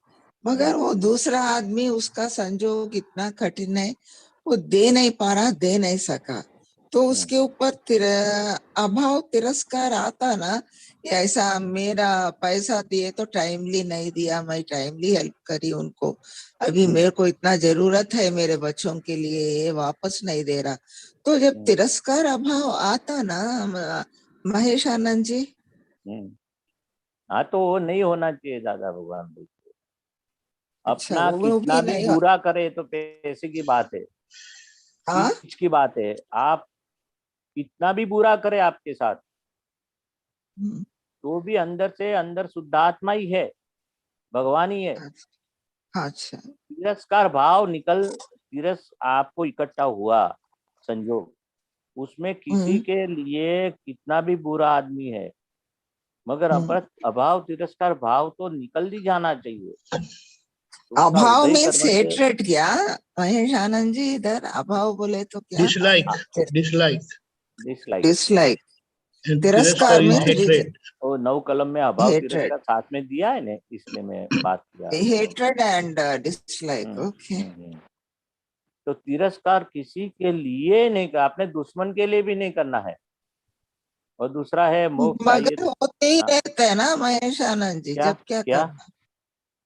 मगर वो दूसरा आदमी, उसका संजोग इतना कठिन है, वो दे नहीं पा रहा, दे नहीं सका, तो उसके ऊपर अभाव तिरस्कार आता ना। ऐसा मेरा पैसा दिए तो टाइमली नहीं दिया, मैं टाइमली हेल्प करी उनको, अभी मेरे को इतना जरूरत है मेरे बच्चों के लिए, ये वापस नहीं दे रहा, तो जब तिरस्कार अभाव आता ना महेश आनंद जी। हाँ, तो वो नहीं होना चाहिए दादा भगवान बोलते। अच्छा, अपना वो कितना भी भी नहीं। बुरा करे तो पैसे की बात है, हाँ, चीज की बात है। आप कितना भी बुरा करे आपके साथ, तो भी अंदर से अंदर शुद्धात्मा ही है, भगवान ही है। अच्छा। तिरस्कार भाव निकल, आपको इकट्ठा हुआ संजोग, उसमें किसी के लिए कितना भी बुरा आदमी है, मगर अभाव तिरस्कार भाव तो निकल ही जाना चाहिए। उसका अभाव उदय मीन्स करने से हेट्रेड क्या महेश आनंद जी? इधर अभाव बोले तो क्या? Dislike, dislike, dislike. डिसलाइक। तिरस्कार तिरस्कार इज मीन्स हेट्रेड। वो 9 कलम में अभाव हेट्रेड, तिरस्कार साथ में दिया है ना, इसलिए मैं बात किया। Hatred and dislike. ओके। हम्म। तो तिरस्कार किसी के लिए नहीं कर, अपने दुश्मन के लिए भी नहीं करना है। और दूसरा है मोक्ष चाहिए। मगर होते ही हाँ, रहते हैं ना महेश आनंद जी, क्या जब क्या क्या करना?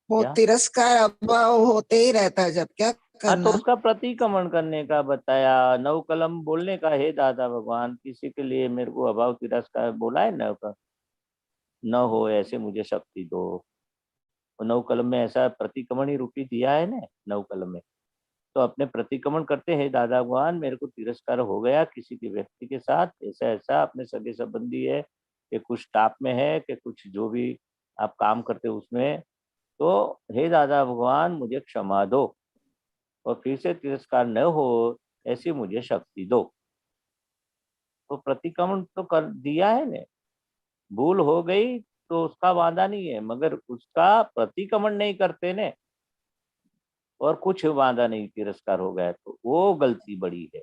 वो क्या? तिरस्कार अभाव होते ही रहता है, जब क्या हाँ, तो करना? उसका प्रतिक्रमण करने का बताया, 9 कलम बोलने का है दादा भगवान, किसी के लिए मेरे को अभाव तिरस्कार बोला है न, न हो ऐसे मुझे शक्ति दो। और 9 कलम में ऐसा प्रतिक्रमण ही रूपी दिया है ना, 9 कलम में। तो अपने प्रतिक्रमण करते हैं दादा भगवान, मेरे को तिरस्कार हो गया किसी के व्यक्ति के साथ, ऐसा ऐसा अपने सगे संबंधी है, कि कुछ स्टाफ में है, कि कुछ जो भी आप काम करते हो उसमें, तो हे दादा भगवान मुझे क्षमा दो और फिर से तिरस्कार न हो ऐसी मुझे शक्ति दो। तो प्रतिक्रमण तो कर दिया है ने। भूल हो गई तो उसका वादा नहीं है, मगर उसका प्रतिक्रमण नहीं करते ने, और कुछ वादा नहीं, तिरस्कार हो गया तो वो गलती बड़ी है।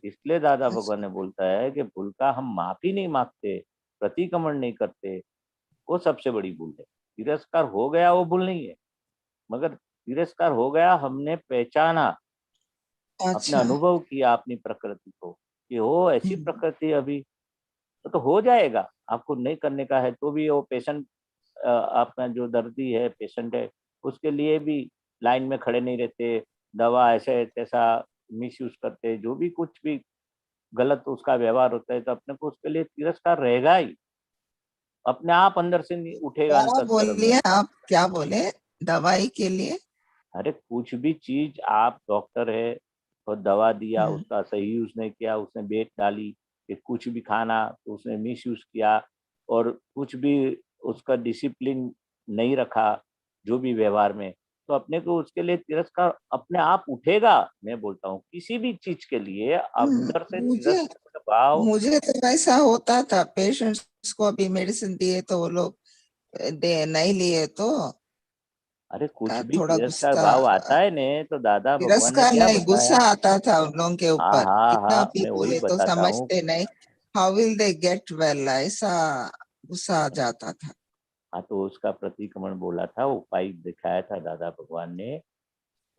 इसलिए दादा भगवान ने बोलता है कि भूल का हम माफी नहीं मांगते, प्रतिक्रमण नहीं करते, वो सबसे बड़ी भूल है। तिरस्कार हो गया वो भूल नहीं है, मगर तिरस्कार हो गया, हमने पहचाना, अपने अनुभव किया अपनी प्रकृति को कि हो ऐसी प्रकृति अभी, तो हो जाएगा। आपको नहीं करने का है तो भी वो पेशेंट, आपका जो दर्दी है, पेशेंट है, उसके लिए भी लाइन में खड़े नहीं रहते, दवा ऐसे तैसा मिस यूज करते, जो भी कुछ भी गलत उसका व्यवहार होता है, तो अपने को उसके लिए तिरस्कार रहेगा ही, अपने आप अंदर से नहीं उठेगा अंतःकरण में। आप क्या बोले दवाई के लिए? अरे कुछ भी चीज, आप डॉक्टर है और दवा दिया, उसका सही यूज नहीं किया, उसने बेट डाली कि कुछ भी खाना तो उसने मिस यूज किया, और कुछ भी उसका डिसिप्लिन नहीं रखा जो भी व्यवहार में, तो अपने को उसके लिए तिरस्कार अपने आप उठेगा। मैं बोलता हूँ किसी भी चीज के लिए अंदर से तिरस्कार भाव। मुझे तो ऐसा होता था, पेशेंट्स को अभी मेडिसिन दिए तो वो लोग दे नहीं लिए तो अरे कुछ भी थोड़ा तिरस्कार गुस्सा, भाव आता है ने, तो दादा भगवान ने तिरस्कार क्या नहीं गुस्सा बताया। आता था उन लोगों के हाँ ऊपर, हाँ कितना हाँ, भी मैं वही बोले तो बताता हूँ। समझते नहीं, how will they get well, ऐसा गुस्सा आ जाता था। हाँ, तो उसका प्रतिक्रमण बोला था, उपाय दिखाया था दादा भगवान ने,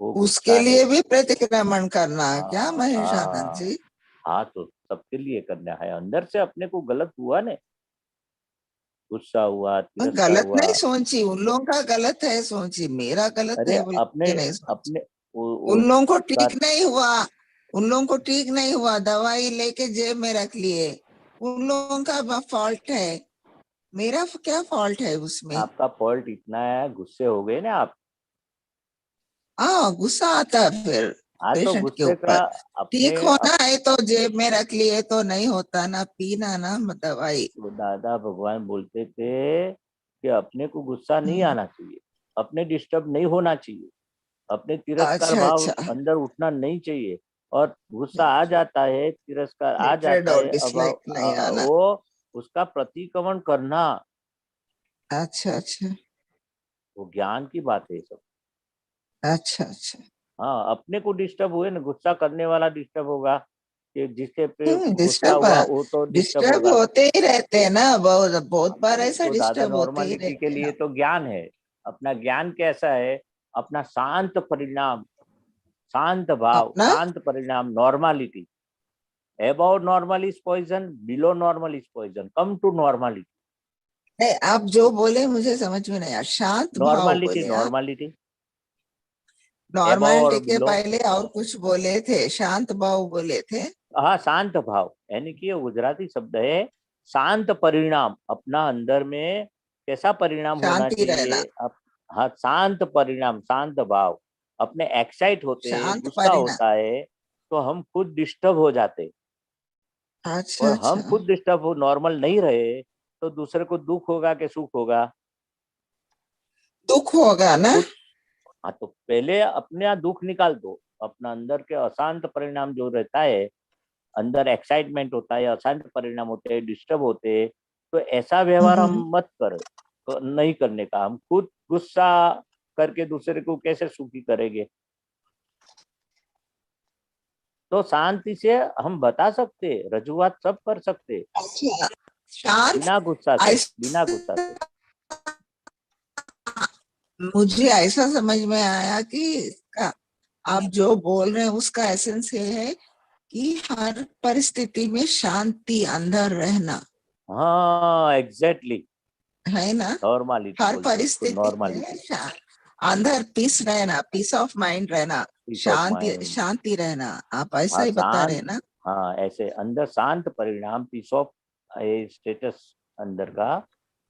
वो उसके गुस्सा है। लिए भी प्रतिक्रमण करना है क्या हाँ महेश आनंद हाँ जी? हाँ, तो सबके लिए करना है। अंदर से अपने को गलत हुआ ने, गुस्सा हुआ, तिरस्कार गलत हुआ। नहीं सोची, उन लोगों का गलत है सोची, मेरा गलत अरे है बोल अपने के नहीं सोची। अपने उन लोगों को उसका, ठीक नहीं हुआ, उन लोगों को ठीक नहीं हुआ, दवाई लेके जेब में रख लिए, उन लोगों का फॉल्ट है, मेरा क्या फॉल्ट है उसमें? आपका फॉल्ट इतना है, गुस्से हो गए ना आप। हाँ गुस्सा आता है फिर हाँ, तो पेशेंट के गुस्से का ऊपर। ठीक होना है तो जेब में रख लिए तो नहीं होता ना, पीना ना दवाई। तो दादा भगवान बोलते थे कि अपने को गुस्सा नहीं आना चाहिए, अपने डिस्टर्ब नहीं होना चाहिए, अपने तिरस्कार अच्छा भाव अच्छा, अंदर उठना नहीं चाहिए। और गुस्सा आ जाता है, तिरस्कार आ हेट्रेड जाता और है, अब डिसलाइक नहीं आना। वो उसका प्रतिक्रमण करना, अच्छा अच्छा वो ज्ञान की बात है सब। अच्छा अच्छा। हाँ, अपने को डिस्टर्ब हुए ना, गुस्सा करने वाला डिस्टर्ब होगा, कि जिसके पे गुस्सा डिस्टर्ब, हुआ वो तो डिस्टर्ब डिस्टर्ब होगा। होते ही रहते हैं ना, बहुत बहुत बार ऐसा तो दादा डिस्टर्ब होते ही नॉर्मलिटी के रहते हैं लिए ना। तो ज्ञान है। अपना ज्ञान कैसा है, अपना शांत परिणाम, शांत भाव, अपना शांत परिणाम, normality. About normal is poison, below normal is poison, come to normality. नहीं, आप जो बोले मुझे समझ में नहीं आया, शांत भाव नॉर्मलिटी, बोले आप? नॉर्मलिटी, अबाउट नॉर्मलिटी और के बिलो। पहले और कुछ बोले थे, शांत भाव बोले थे। हाँ, शांत भाव, यानी कि ये गुजराती शब्द है, शांत परिणाम। अपना अंदर में कैसा परिणाम होना शांति चाहिए रहना, हाँ, शांत परिणाम, शांत भाव। अपने एक्साइट होते हैं, शांत गुस्सा परिणाम। होता है, तो हम खुद डिस्टर्ब हो जाते, अच्छा और हम अच्छा, खुद डिस्टर्ब हो, नॉर्मल नहीं रहे, तो दूसरे को दुख होगा कि सुख होगा? दुख होगा ना। खुद। हाँ, तो पहले अपने यहाँ दुख निकाल दो, अपना अंदर के अशांत परिणाम जो रहता है, अंदर एक्साइटमेंट होता है, अशांत परिणाम होते हैं, डिस्टर्ब होते हैं, तो ऐसा व्यवहार हम मत करें, तो नहीं करने का। हम खुद गुस्सा करके दूसरे को कैसे सुखी करेंगे? तो शांति से हम बता सकते, रजूआत सब कर सकते, अच्छा, शांत, बिना गुस्सा से, बिना ऐसा गुस्सा से। मुझे ऐसा समझ में आया कि आप जो बोल रहे हैं उसका एसेंस ये है कि हर परिस्थिति में शांति अंदर रहना हाँ, एग्जैक्टली, है ना, नॉर्मलिटी हर बोलते हैं उसको, परिस्थिति में नॉर्मलिटी, अंदर पीस रहना, पीस ऑफ माइंड रहना, पीस ऑफ शांति माइंड। शांति रहना, आप ऐसा हाँ, ही बता रहे शांत, हैं ना? हाँ, ऐसे अंदर शांत परिणाम, पीस ऑफ स्टेटस अंदर का,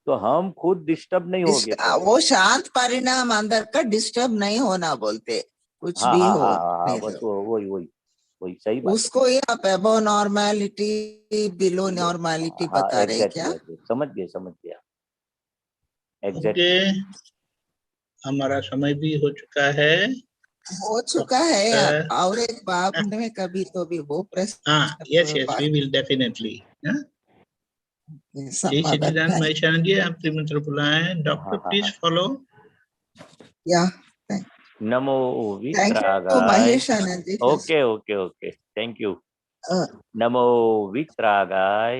तो हम खुद डिस्टर्ब नहीं होगे पहले। वो शांत परिणाम अंदर का डिस्टर्ब नहीं होना बोलते, कुछ हाँ भी हाँ हो हाँ हाँ हाँ, नहीं बस तो वही वही वही सही बात है। उसको ही आप above normality below below, normality हाँ, बता रहे हैं एग्जैक्टली क्या? एग्जैक्टली, समझ गए, समझ गया, ओके, एग्जैक्टली। हमारा समय भी हो चुका है। हो चुका है, और एक बात में कभी तो भी वो हाँ, प्रश्न यस पर यस, वी बात। Will definitely. जय सच्चिदानंद महेशानंद जी, आप त्रिमंत्र बुलाए। Doctor please follow. या नमो वितरागाय। Maheshanand ji. Okay okay okay, thank you. नमो वितरागाय।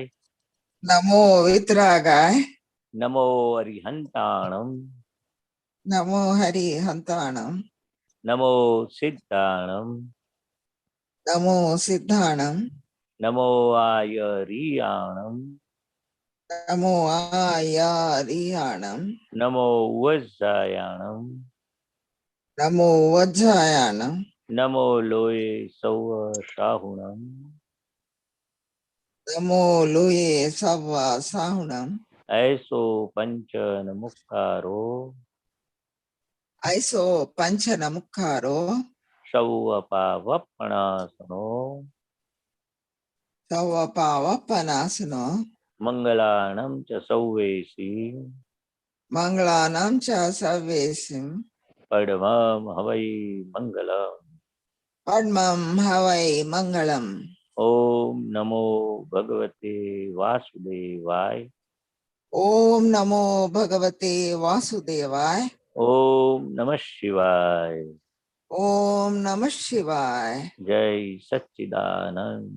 नमो वितरागाय। नमो अरिहंताणम। नमो हरिहंताणम। नमो सिद्धाणम। नमो सिद्धाणम। नमो आयरियाणम। नमो आयरियाणम। नमो वज्रायाणम। नमो वज्रायाणम। नमो लोये सौ साहुणम। नमो लोये सव साहुणम। ऐसो पंचन मुखारो। ऐसो पंचन मुखारो। सौपावपणासनो। सौपावपनासनो। मंगलानं च सौवेशी। मंगलानां च सर्वेषु। पद्मं हवै मंगलम्। पद्मं हवै मंगलम्। ओम नमो भगवते वासुदेवाय। ओम नमो भगवते वासुदेवाय। ओम नमः शिवाय। ओम नमः शिवाय। जय सच्चिदानंद।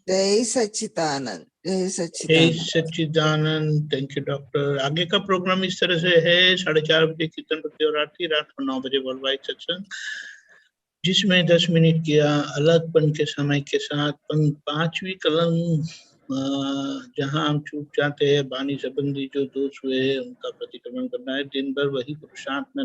जय सच्चिदानंद। जय जय Sachchidanand. Sachchidanand. Thank you doctor. आगे का प्रोग्राम इस तरह से है: 4:30 बजे कीर्तन भक्ति और आरती, रात को 9 बजे वर्ल्ड सत्संग, जिसमें 10 मिनट किया अलगपन के समय के साथ 5वीं कलम जहां हम चूक जाते हैं, वाणी संबंधी जो दोष हुए हैं उनका प्रतिक्रमण करना है। दिन भर वही पुरुषार्थ में